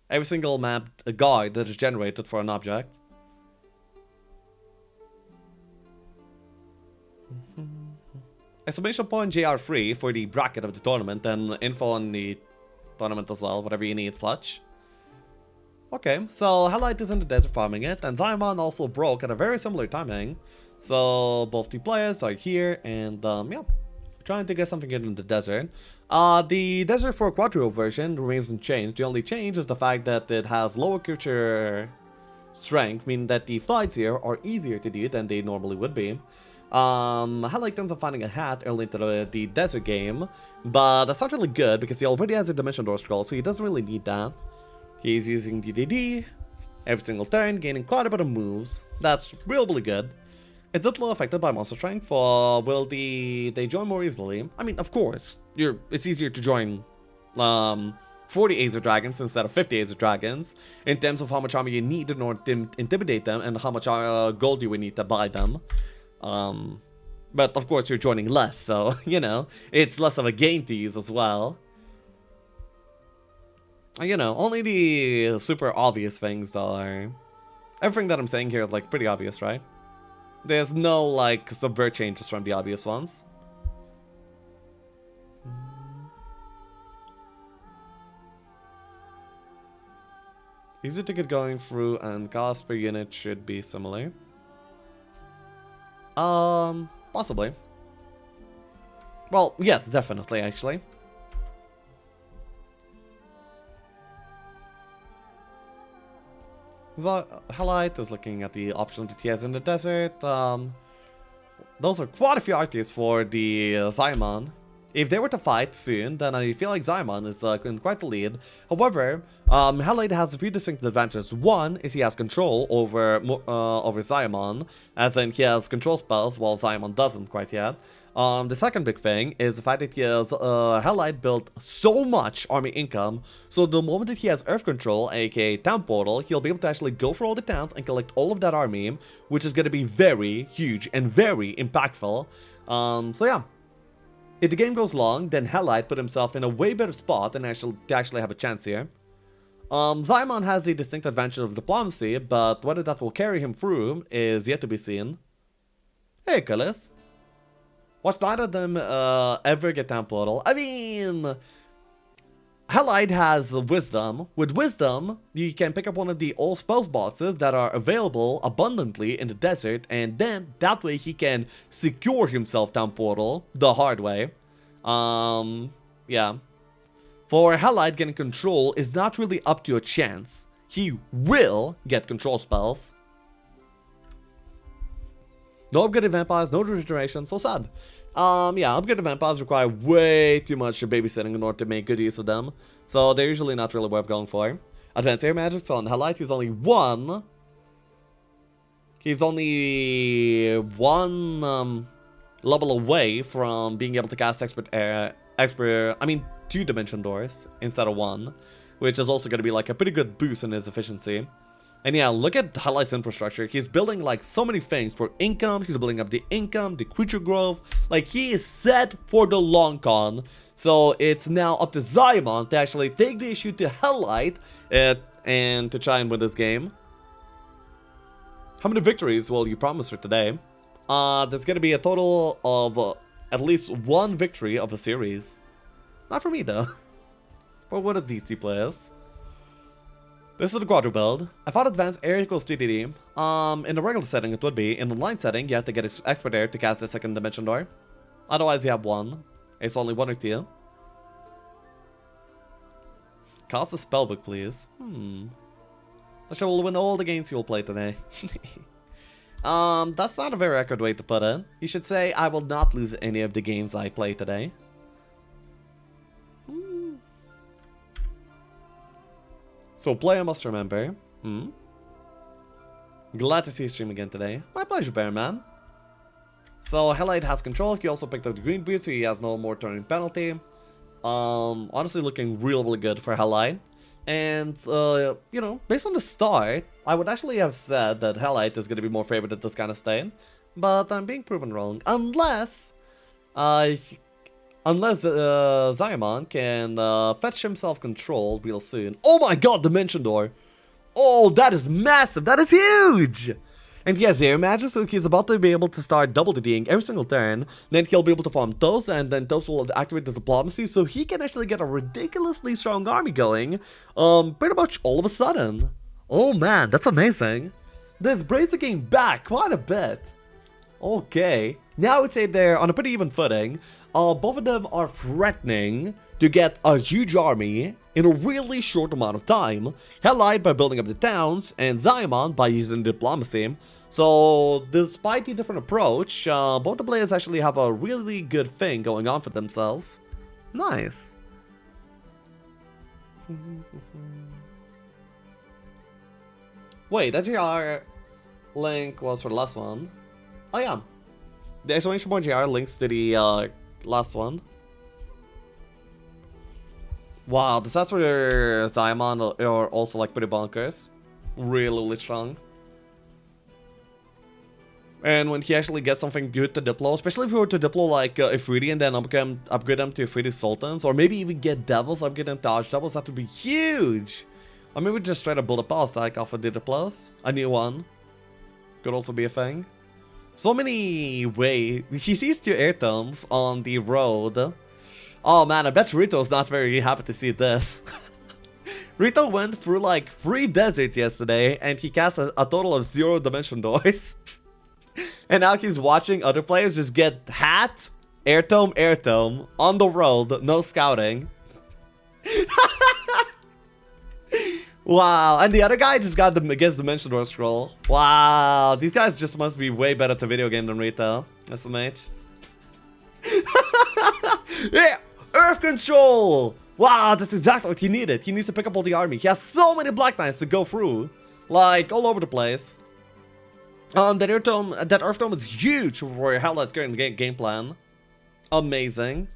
Every single map guard that is generated for an object. Exclamation point JR free for the bracket of the tournament, and info on the tournament as well, whatever you need, Fletch. Okay, so HellLight is in the desert farming it, and Ziemian also broke at a very similar timing. So both the players are here, and yeah, trying to get something in the desert. The desert for Quadro version remains unchanged. The only change is the fact that it has lower creature strength, meaning that the fights here are easier to do than they normally would be. HellLight ends up finding a hat early into the desert game, but that's not really good because he already has a Dimension Door scroll, so he doesn't really need that. He's using DDD every single turn, gaining quite a bit of moves. That's really good. It's a little affected by monster strength. Will they join more easily? I mean, of course, it's easier to join 40 Aether Dragons instead of 50 Aether Dragons in terms of how much armor you need in order to intimidate them and how much gold you would need to buy them. But of course you're joining less, so, you know, it's less of a gain to use as well. You know, only the super obvious things are... Everything that I'm saying here is, like, pretty obvious, right? There's no, like, subvert changes from the obvious ones. Easy to get going through, and cost per unit should be similar. Possibly. Well, yes, definitely, actually. So, HellLight is looking at the options that he has in the desert. Those are quite a few artists for the Ziemian. If they were to fight soon, then I feel like Ziemian is in quite the lead. However, HellLight has a few distinct advantages. One is he has control over Ziemian, as in he has control spells while Ziemian doesn't quite yet. The second big thing is the fact that he has HellLight built so much army income, so the moment that he has Earth Control, aka Town Portal, he'll be able to actually go for all the towns and collect all of that army, which is going to be very huge and very impactful. So yeah. If the game goes long, then HellLight put himself in a way better spot than to actually have a chance here. Ziemian has the distinct advantage of diplomacy, but whether that will carry him through is yet to be seen. Hey, Cullis. Watch neither of them ever get Town Portal. I mean, HellLight has Wisdom. With Wisdom, you can pick up one of the old spells boxes that are available abundantly in the desert, and then that way he can secure himself Town Portal the hard way. Yeah. For HellLight, getting control is not really up to a chance. He will get control spells. No upgraded vampires, no regeneration, so sad. Yeah, upgraded vampires require way too much babysitting in order to make good use of them. So they're usually not really worth going for. Advanced air magic, so on HellLight, he's only one. He's only one level away from being able to cast two Dimension Doors instead of one, which is also going to be like a pretty good boost in his efficiency. And yeah, look at HellLight's infrastructure. He's building like so many things for income. He's building up the income, the creature growth. Like he is set for the long con. So it's now up to Ziemian to actually take the issue to HellLight and to try and win this game. How many victories will you promise for today? There's gonna be a total of at least one victory of the series. Not for me though. For one of these two players. This is the quadru build. I thought advanced air equals TDD. In the regular setting it would be. In the line setting you have to get expert air to cast the second dimension door. Otherwise you have one. It's only one or two. Cast a spellbook please. That show will win all the games you will play today. That's not a very accurate way to put it. You should say I will not lose any of the games I play today. So player must remember. Glad to see you stream again today. My pleasure, Bearman. So HellLight has control. He also picked up the green boost, so he has no more turning penalty. Honestly looking really good for HellLight. And, you know, based on the start, I would actually have said that HellLight is going to be more favored at this kind of state. But I'm being proven wrong. Unless Ziemian can fetch himself control real soon. Oh my god, Dimension Door! Oh, that is massive! That is huge! And he has Air Magic, so he's about to be able to start double DDing every single turn. Then he'll be able to farm Toast, and then Toast will activate the Diplomacy, so he can actually get a ridiculously strong army going, pretty much all of a sudden. Oh man, that's amazing. This brings the game back quite a bit. Okay, now I would say they're on a pretty even footing. Both of them are threatening to get a huge army in a really short amount of time. HellLight by building up the towns, and Ziemian by using diplomacy. So, despite the different approach, both the players actually have a really good thing going on for themselves. Nice. Wait, that GR link was for the last one. Oh yeah. The exclamation point GR links to the last one. Wow, the stats for Ziemian are also like pretty bonkers. Really strong. And when he actually gets something good to diplo, especially if we were to diplo like Ifriti and then upgrade them to Ifriti Sultans, or maybe even get Devils, upgrade them to Archdevils, that would be huge! Or maybe just try to build a power stack off of the diplos. A new one. Could also be a thing. So many ways. He sees two air tomes on the road. Oh man, I bet Rito's not very happy to see this. Rito went through like 3 deserts yesterday and he cast a total of 0 dimension doors. And now he's watching other players just get hat, air tome, on the road, no scouting. Wow, and the other guy just got gets dimension door scroll. Wow, these guys just must be way better to video game than Rito. SMH. Yeah, Earth control! Wow, that's exactly what he needed. He needs to pick up all the army. He has so many Black Knights to go through. Like, all over the place. That Earth Dome is huge for HellLight's current game plan. Amazing.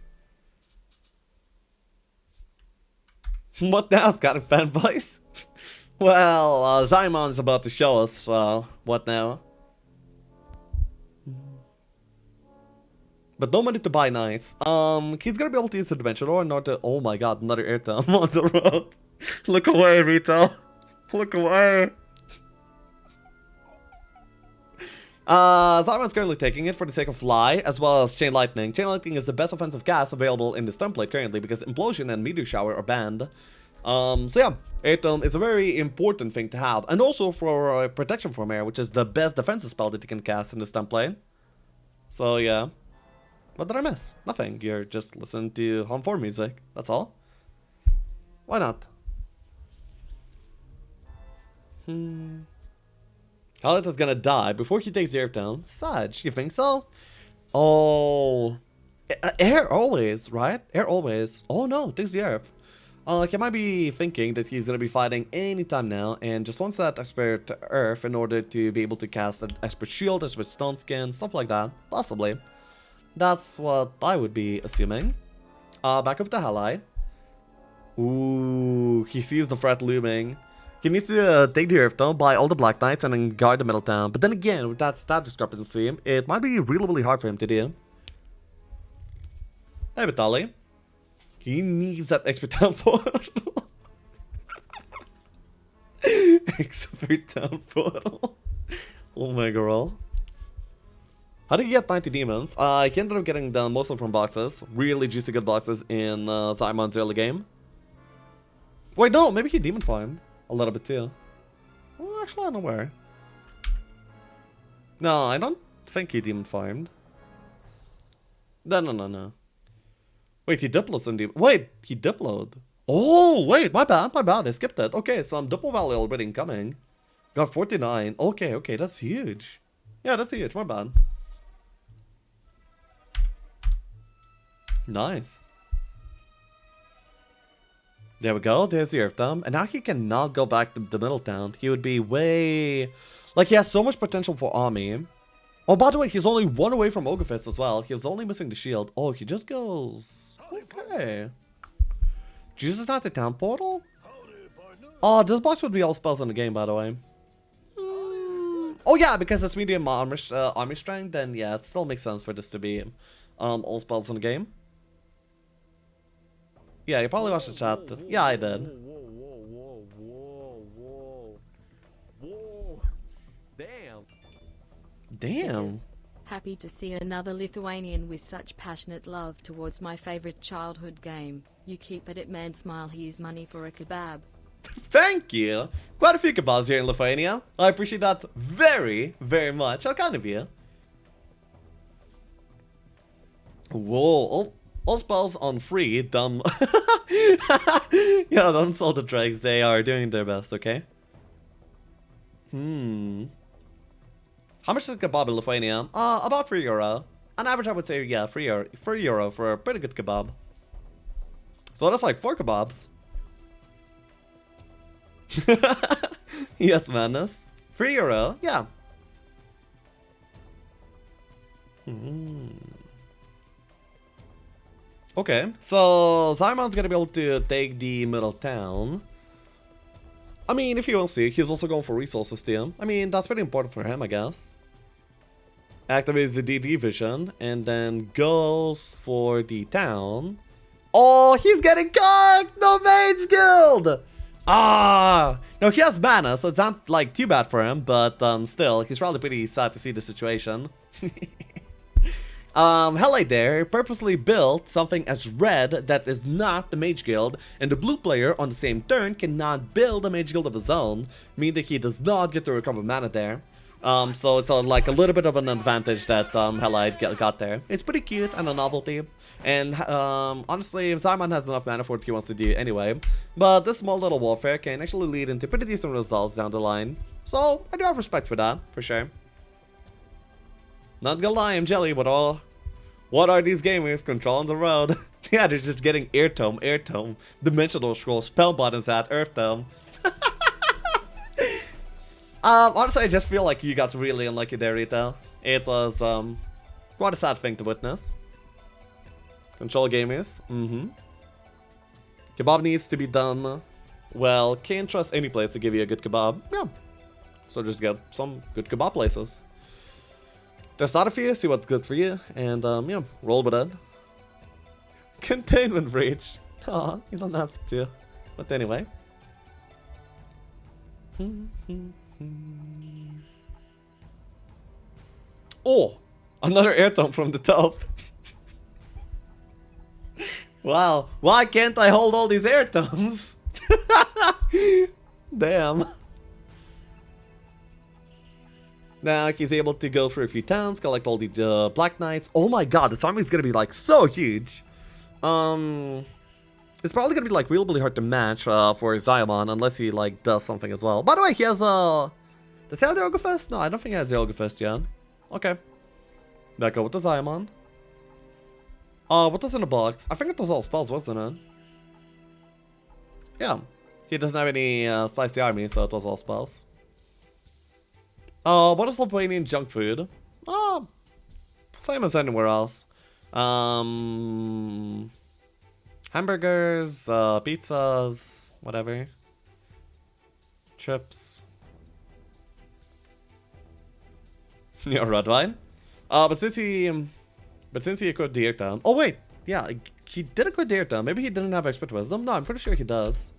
What now, Scottish fanboys? Well, Ziemian is about to show us, what now? But no money to buy knights. He's gonna be able to use the dimension or not to. Oh my god, another air tome on the road. Look away, Rito. Look away. Ziemian's currently taking it for the sake of Fly, as well as Chain Lightning. Chain Lightning is the best offensive cast available in this template currently, because Implosion and Meteor Shower are banned. So yeah, Air Tome is a very important thing to have. And also for Protection from Air, which is the best defensive spell that you can cast in this template. So yeah. What did I miss? Nothing. You're just listening to Home 4 music. That's all. Why not? HellLight is gonna die before he takes the air down. Saj, you think so? Oh. Air always, right? Air always. Oh no, takes the earth. Like, I might be thinking that he's gonna be fighting anytime now, and just wants that expert earth in order to be able to cast an expert shield, expert stone skin, stuff like that. Possibly. That's what I would be assuming. Back up to HellLight. Ooh, he sees the threat looming. He needs to take the Earth Dome, buy all the Black Knights, and then guard the Middle Town. But then again, with that stat discrepancy, it might be really, really hard for him to do. Hey, Vitaly. He needs that extra town portal. Extra town portal. Oh my god. How did he get 90 demons? He ended up getting them mostly from boxes. Really juicy good boxes in Zieman's early game. Wait, no, maybe he demon farmed a little bit too. Well, actually, I don't know where. No, I don't think he demon farmed. No. Wait, he diploed some demon. Wait, he diploed. Oh, wait, my bad. I skipped it. Okay, some diplo value already incoming. Got 49. Okay, that's huge. Yeah, that's huge. My bad. Nice. There we go. There's the Earth Dome. And now he cannot go back to the Middle Town. He would be way... Like, he has so much potential for Army. Oh, by the way, he's only one away from Ogre Fist as well. He was only missing the shield. Oh, he just goes... Okay. Jesus, not the town portal? Oh, this box would be all spells in the game, by the way. Oh, yeah, because it's medium army strength, then yeah, it still makes sense for this to be all spells in the game. Yeah, you probably watched the chat. Yeah, I did. Whoa. Damn. Stickers. Happy to see another Lithuanian with such passionate love towards my favorite childhood game. You keep it man smile, here's money for a kebab. Thank you! Quite a few kebabs here in Lithuania. I appreciate that very, very much. How kind of you? Whoa, all spells on free, dumb. Yeah, don't sell the dregs, they are doing their best, okay? How much is a kebab in Lithuania? About €3. On average, I would say, yeah, €3 for a pretty good kebab. So that's like 4 kebabs. Yes, madness. €3, yeah. Okay, so Ziemian's gonna be able to take the Middle Town. I mean, if he wants to, he's also going for resources too. I mean, that's pretty important for him, I guess. Activates the DD vision, and then goes for the town. Oh, he's getting cocked! No Mage Guild! Ah! No, he has mana, so it's not, like, too bad for him, but, still, he's probably pretty sad to see the situation. HellLight there purposely built something as red that is not the Mage Guild, and the blue player on the same turn cannot build a Mage Guild of his own, meaning that he does not get to recover mana there. So it's like a little bit of an advantage that HellLight got there. It's pretty cute and a novelty. And honestly, Ziemian has enough mana for what he wants to do anyway. But this small little warfare can actually lead into pretty decent results down the line. So I do have respect for that, for sure. Not gonna lie, I'm jelly, but all... What are these gamers controlling the road? Yeah, they're just getting Air Tome, Dimensional Scroll, Spell Buttons at Earth Tome. Honestly, I just feel like you got really unlucky there, Rita. It was, quite a sad thing to witness. Control gamers, Kebab needs to be done. Well, can't trust any place to give you a good kebab. Yeah. So just get some good kebab places. Just start a few, see what's good for you, and yeah, roll with it. Containment breach. Aw, you don't have to. But anyway. Oh! Another air tome from the top. Wow, why can't I hold all these air tomes? Damn. Now he's able to go through a few towns, collect all the Black Knights. Oh my god, this army is gonna be like so huge. It's probably gonna be like really hard to match for Ziemian unless he like does something as well. By the way, he has does he have the Ogre Fist? No, I don't think he has the Ogre Fist yet. Okay. Back go with the Ziemian. What was in the box? I think it was all spells, wasn't it? Yeah. He doesn't have any spicy army, so it was all spells. What is Lithuanian junk food? Same as anywhere else. Hamburgers, pizzas, whatever. trips. Yeah, red wine. But since he equipped the air town. Oh wait, yeah, he did equip the air town. Maybe he didn't have expert wisdom. No, I'm pretty sure he does.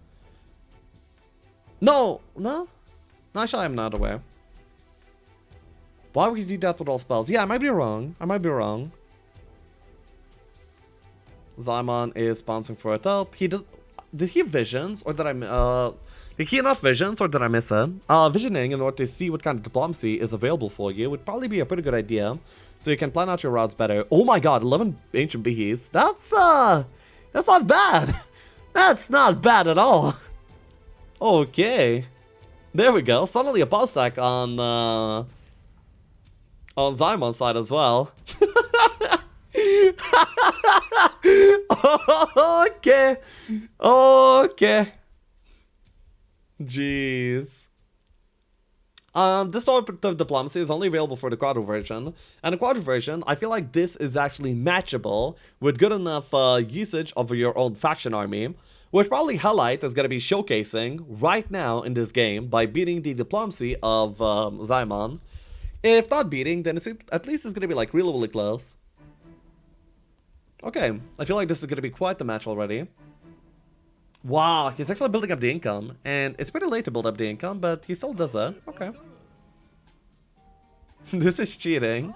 No. Actually, I'm not aware. Why would he do that with all spells? Yeah, I might be wrong. Ziemian is sponsoring for a help. He does. Did he have visions or did I? Did he enough visions or did I miss it? Visioning in order to see what kind of diplomacy is available for you would probably be a pretty good idea, so you can plan out your routes better. Oh my God, 11 ancient bees. That's not bad. That's not bad at all. Okay, there we go. Suddenly a boss stack on Ziemian's side as well. Okay. Jeez. This type of diplomacy is only available for the quadro version. And the quadro version, I feel like this is actually matchable with good enough usage of your own faction army, which probably HellLight is going to be showcasing right now in this game by beating the diplomacy of Ziemian. If not beating, then at least it's going to be like really, really close. Okay, I feel like this is going to be quite the match already. Wow, he's actually building up the income, and it's pretty late to build up the income, but he still does it. Okay. This is cheating.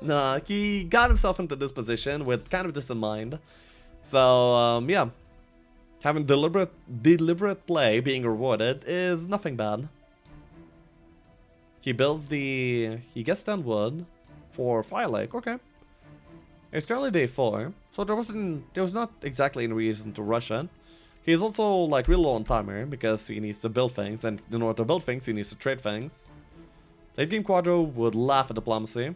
Nah, he got himself into this position with kind of this in mind. So, yeah. Having deliberate play being rewarded is nothing bad. He gets 10 wood for Fire Lake, okay. It's currently day 4, so there was not exactly any reason to rush it. He's also like real low on timer because he needs to build things, and in order to build things, he needs to trade things. Late game Quadro would laugh at diplomacy.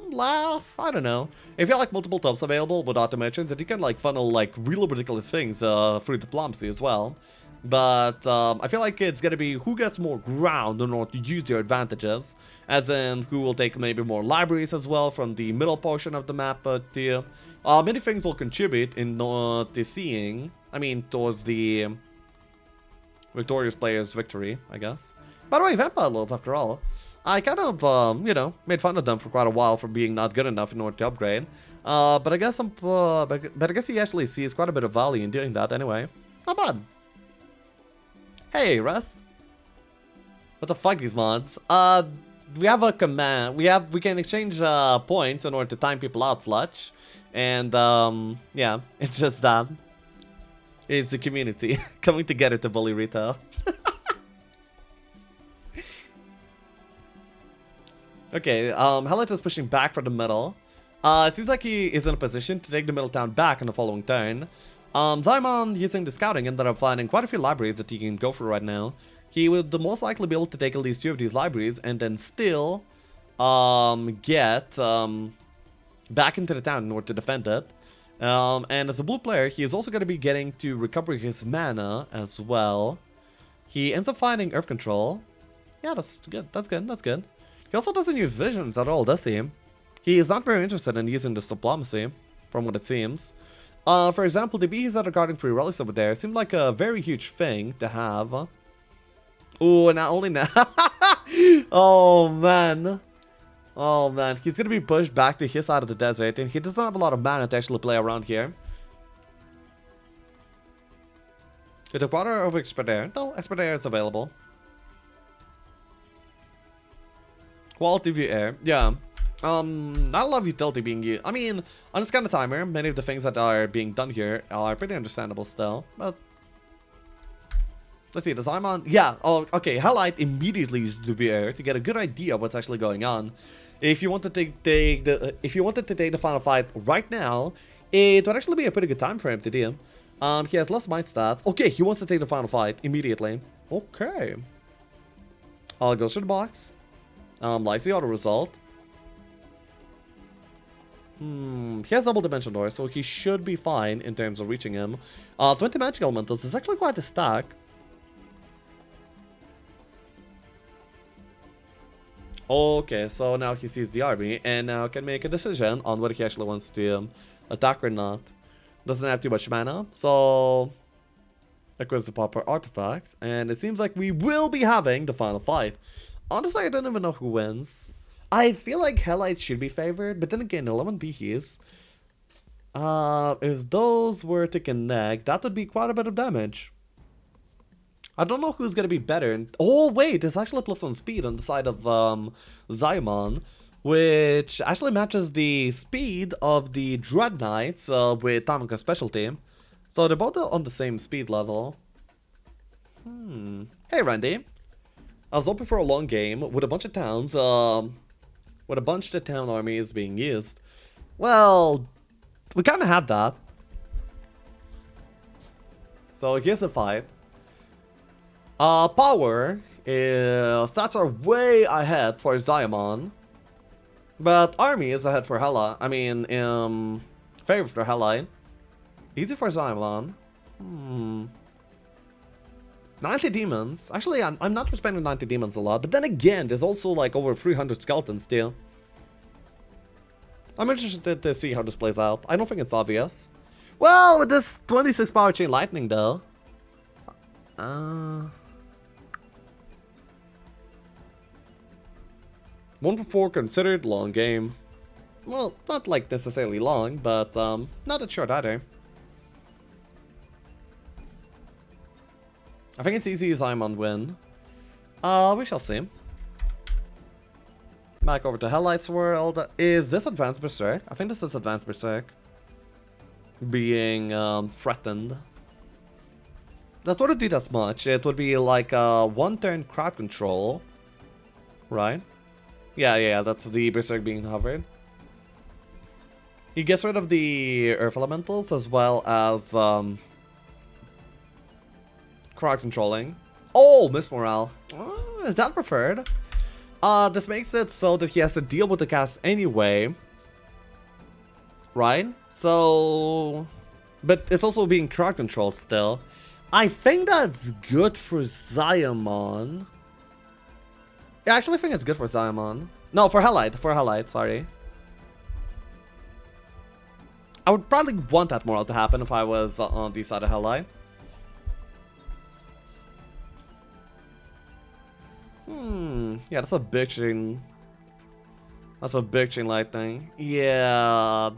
Laugh? I don't know. If you have like multiple tubs available with auto merchants, then you can like funnel like real ridiculous things through diplomacy as well. But I feel like it's gonna be who gets more ground in order to use their advantages, as in who will take maybe more libraries as well from the middle portion of the map. But many things will contribute in to seeing, towards the victorious player's victory, I guess. By the way, Vampire Lords, after all, I kind of made fun of them for quite a while for being not good enough in order to upgrade. But I guess but I guess he actually sees quite a bit of value in doing that anyway. Not bad. Hey, Rust. What the fuck, these mods? We have a command. We can exchange points in order to time people out, Fletch. And yeah, it's just that. It's the community coming together to bully retail. Okay, HellLight is pushing back for the middle. It seems like he is in a position to take the middle town back in the following turn. Ziemian, using the scouting, ended up finding quite a few libraries that he can go for right now. He would most likely be able to take at least 2 of these libraries and then still get back into the town in order to defend it. And as a blue player, he is also going to be getting to recover his mana as well. He ends up finding Earth Control. Yeah, that's good. That's good. He also doesn't use visions at all, does he? He is not very interested in using this diplomacy, from what it seems. For example, the bees that are guarding 3 relics over there seem like a very huge thing to have. Ooh, not only now. Oh, man. Oh, man. He's going to be pushed back to his side of the desert, and he doesn't have a lot of mana to actually play around here. He took water over Expert Air. No, Expert Air is available. Quality view air. Yeah. Not a lot of utility being used. On this kind of timer, many of the things that are being done here are pretty understandable still. But let's see, does Ziemian? Yeah. Oh, okay. HellLight immediately used the view air to get a good idea of what's actually going on. If you wanted to take the final fight right now, it would actually be a pretty good time for him to do. He has less mind stats. Okay, he wants to take the final fight immediately. Okay. Goes to the box. Likes the auto result. He has double dimension door, so he should be fine in terms of reaching him. 20 magic elementals is actually quite a stack. Okay, so now he sees the army and now can make a decision on whether he actually wants to attack or not. Doesn't have too much mana, so equips the proper artifacts, and it seems like we will be having the final fight. Honestly, I don't even know who wins. I feel like HellLight should be favored, but then again, 11B he is. If those were to connect, that would be quite a bit of damage. I don't know who's gonna be better. Oh wait, there's actually a +1 speed on the side of Ziemian, which actually matches the speed of the Dread Knights with Tamika's specialty. So they're both on the same speed level. Hey Randy. I was hoping for a long game with a bunch of towns, with a bunch of town armies being used. Well, we kind of have that. So here's the fight. Power stats are way ahead for Ziemian, but army is ahead for HellLight. I mean, favor for HellLight. Easy for Ziemian. 90 demons. Actually, I'm not respecting 90 demons a lot, but then again, there's also like over 300 skeletons still. I'm interested to see how this plays out. I don't think it's obvious. Well, with this 26 power chain lightning though. 1-for-4 considered long game. Well, not like necessarily long, but not that short either. I think it's easy as I'm on win. We shall see. Back over to HellLight's world. Is this Advanced Berserk? I think this is Advanced Berserk. Being threatened. That wouldn't do that much. It would be like a one-turn crowd control. Right? Yeah, that's the Berserk being hovered. He gets rid of the Earth Elementals as well as crowd controlling. Oh, Miss Morale. Oh, is that preferred? This makes it so that he has to deal with the cast anyway. Right? So... But it's also being crowd controlled still. I think that's good for Ziemian. Yeah, I actually think it's good for Ziemian. No, for HellLight, sorry. I would probably want that moral to happen if I was on the side of HellLight. Yeah, that's a big chain. That's a big chain lightning. Yeah,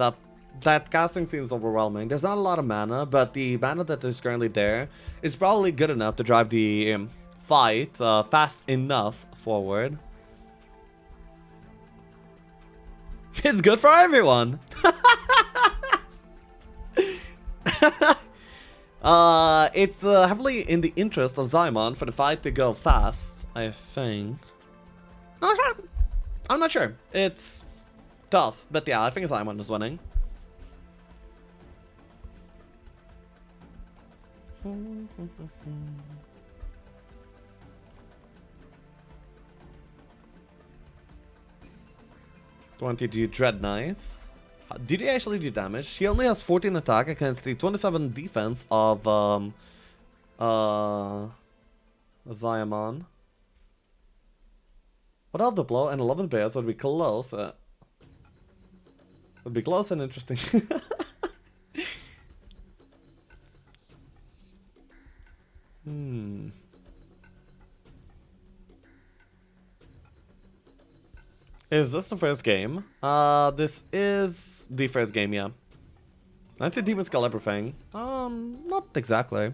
that casting seems overwhelming. There's not a lot of mana, but the mana that is currently there is probably good enough to drive the fight fast enough forward. It's good for everyone. It's heavily in the interest of Ziemian for the fight to go fast, I think. I'm not sure. It's tough, but yeah, I think Ziemian is winning. $22 Dread Knights. Did he actually do damage? He only has 14 attack against the 27 defense of Ziemian. Without the blow and 11 bears would be close. Would be close and interesting. Is this the first game? This is the first game, yeah. 90 demons kill everything. Not exactly.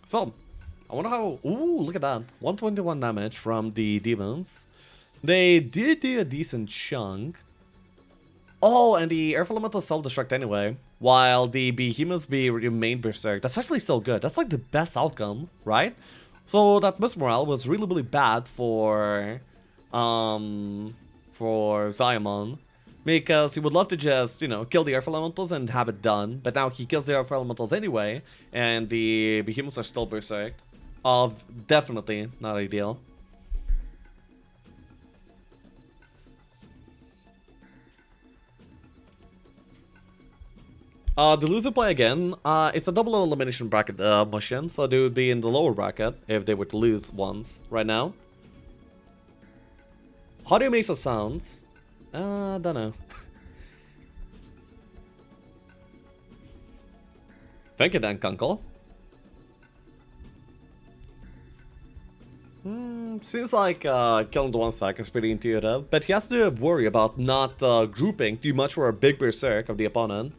So, I wonder how... Ooh, look at that. 121 damage from the demons. They did do a decent chunk. Oh, and the Earth Elemental self-destruct anyway, while the Behemoths remain Berserk. That's actually so good. That's like the best outcome, right? So that Miss Morale was really, really bad for Ziemian, because he would love to just, you know, kill the Earth Elementals and have it done, but now he kills the Earth Elementals anyway, and the Behemoths are still Berserk. Definitely not ideal. The loser play again. It's a double elimination bracket motion, so they would be in the lower bracket if they were to lose once right now. How do you make those sounds? Don't know. Thank you, Dan Kunkel. Seems like killing the one stack is pretty intuitive, but he has to worry about not grouping too much for a big berserk of the opponent.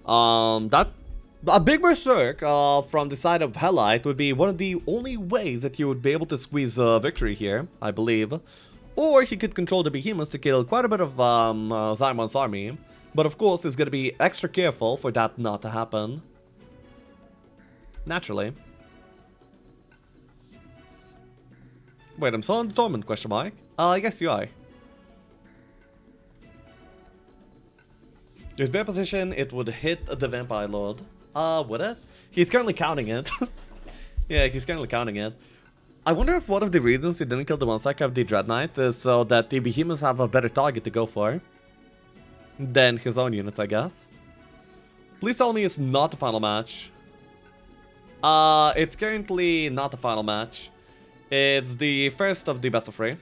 A big berserk from the side of HellLight would be one of the only ways that you would be able to squeeze victory here, I believe. Or he could control the behemoths to kill quite a bit of Ziemian's army, but of course he's gonna be extra careful for that not to happen. Naturally. Wait, I'm still on the torment, question mark? I guess you are. His bare position, it would hit the Vampire Lord. Would it? He's currently counting it. Yeah, he's currently counting it. I wonder if one of the reasons he didn't kill the one stack of the Dread Knights is so that the Behemoths have a better target to go for than his own units, I guess. Please tell me it's not the final match. It's currently not the final match. It's the first of the best of 3.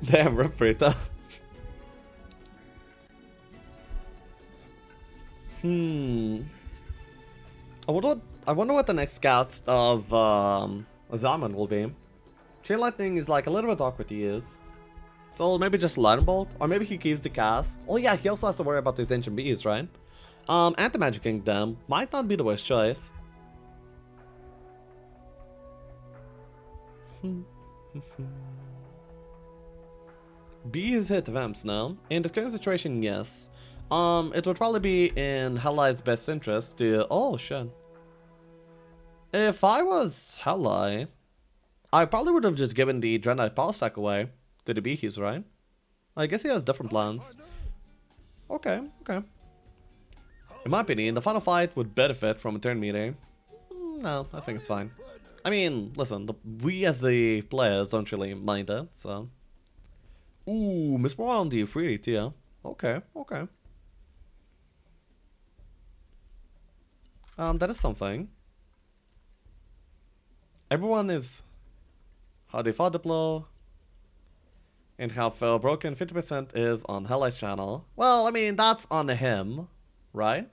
Damn, Repreta. I wonder what the next cast of Ziemian will be. Chain Lightning is like a little bit awkward to use. So maybe just Lightning Bolt, or maybe he keeps the cast. Oh yeah, he also has to worry about these ancient bees, right? Anti-Magic Kingdom might not be the worst choice. Bees hit Vamps now. In this current situation, yes. It would probably be in HellLight's best interest to... Oh, shit. If I was HellLight, I probably would have just given the Dread Knight Power Stack away to the Beehies, right? I guess he has different plans. Okay, okay. In my opinion, the final fight would benefit from a turn meeting. No, I think it's fine. I mean, listen, we as the players don't really mind it, so... Ooh, Miss Moore on the free tier. Okay, okay. That is something. Everyone is... How they fought the blow. And how fell broken 50% is on HellLight's channel. Well, I mean, that's on him, right?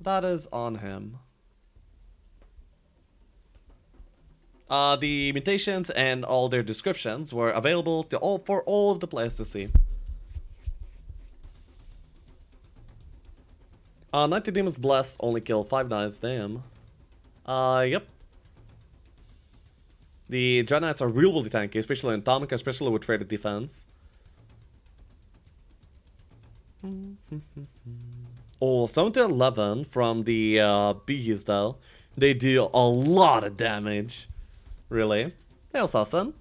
That is on him. The mutations and all their descriptions were available to for all of the players to see. 90 Demons Blessed only kill 5 knights, damn. Yep. The Dread Knights are really tanky, especially in Atomic, especially with traded defense. Oh, 7 to 11 from the Bees though. They deal a lot of damage. Really? Hey, Assassin.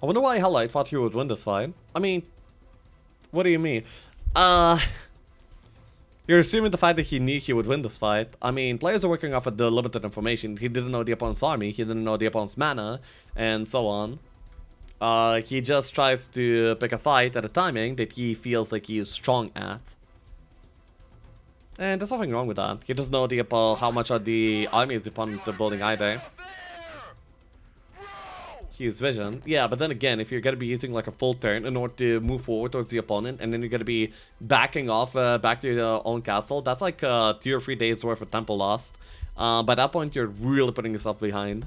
I wonder why HellLight thought he would win this fight. I mean, what do you mean? You're assuming the fact that he knew he would win this fight. I mean, players are working off of the limited information. He didn't know the opponent's army, he didn't know the opponent's mana, and so on. He just tries to pick a fight at a timing that he feels like he is strong at. And there's nothing wrong with that. He doesn't know the how much of the army is the opponent building either. He has vision. Yeah, but then again, if you're going to be using like a full turn in order to move forward towards the opponent, and then you're going to be backing off back to your own castle, that's like 2 or 3 days worth of tempo lost. By that point, you're really putting yourself behind.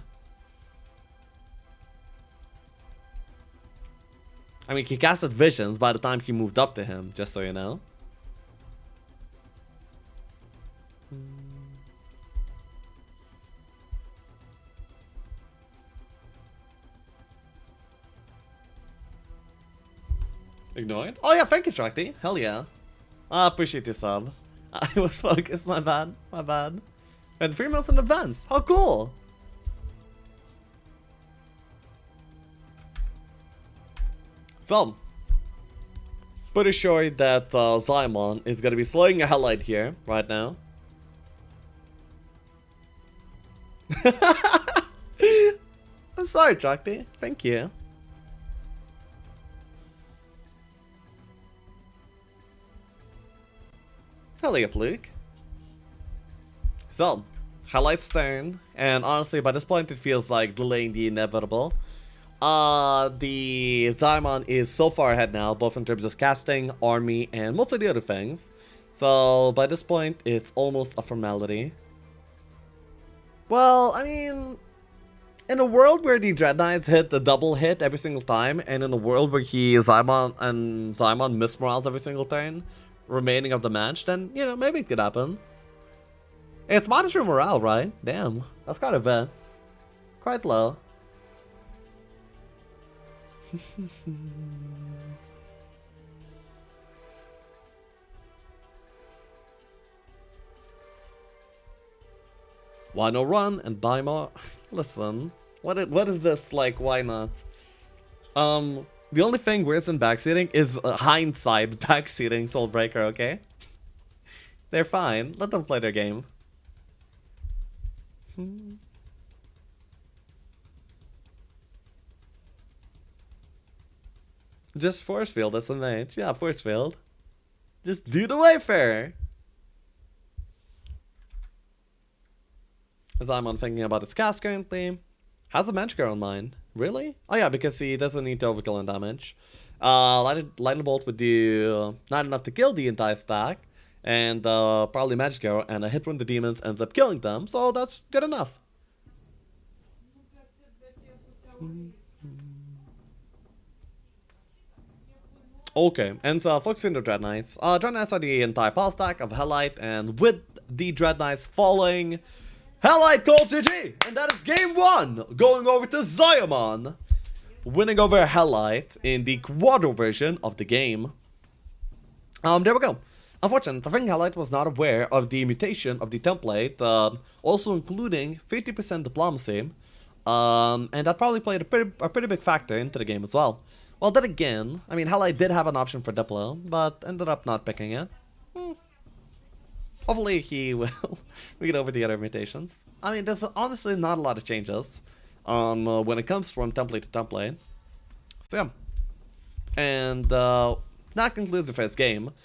I mean, he casted visions by the time he moved up to him, just so you know. Ignored? Oh yeah, thank you, Shakti. Hell yeah. I appreciate your sub. I was focused, my bad, my bad. And 3 months in advance, how cool! So, pretty sure that Ziemian is gonna be slowing a HellLight here, right now. I'm sorry, Shakti. Thank you. Hell yeah, Fluke. So, HellLight's turn, and honestly, by this point, it feels like delaying the inevitable. The Ziemian is so far ahead now, both in terms of casting, army, and most of the other things. So, by this point, it's almost a formality. Well, I mean, in a world where the Dread Knights hit the double hit every single time, and in a world where Ziemian miss morals every single turn, remaining of the match, then, you know, maybe it could happen. It's minus for morale, right? Damn, that's quite a bit. Quite low. Why not run and buy more? Listen, what is this like? Why not? The only thing worse than backseating is hindsight backseating Soulbreaker. Okay, they're fine. Let them play their game. Just force field as a mage. Yeah, force field. Just do the Wayfarer. As I'm on thinking about its cast currently. Has a Magic Arrow in mind. Really? Oh yeah, because he doesn't need to overkill in damage. Lightning Bolt would do not enough to kill the entire stack. And probably Magic Arrow and a hit from the demons ends up killing them. So that's good enough. Okay, and focusing the Dread Knights. Dread Knights are the entire pile stack of HellLight, and with the Dread Knights falling, HellLight calls GG! And that is game 1, going over to Ziemian, winning over HellLight in the quarter version of the game. There we go. Unfortunately, I think HellLight was not aware of the mutation of the template, also including 50% diplomacy, and that probably played a pretty big factor into the game as well. Well, then again, I mean, HellLight did have an option for Diplo, but ended up not picking it. Hopefully he will read over the other mutations. I mean, there's honestly not a lot of changes when it comes from template to template. So yeah. And that concludes the first game.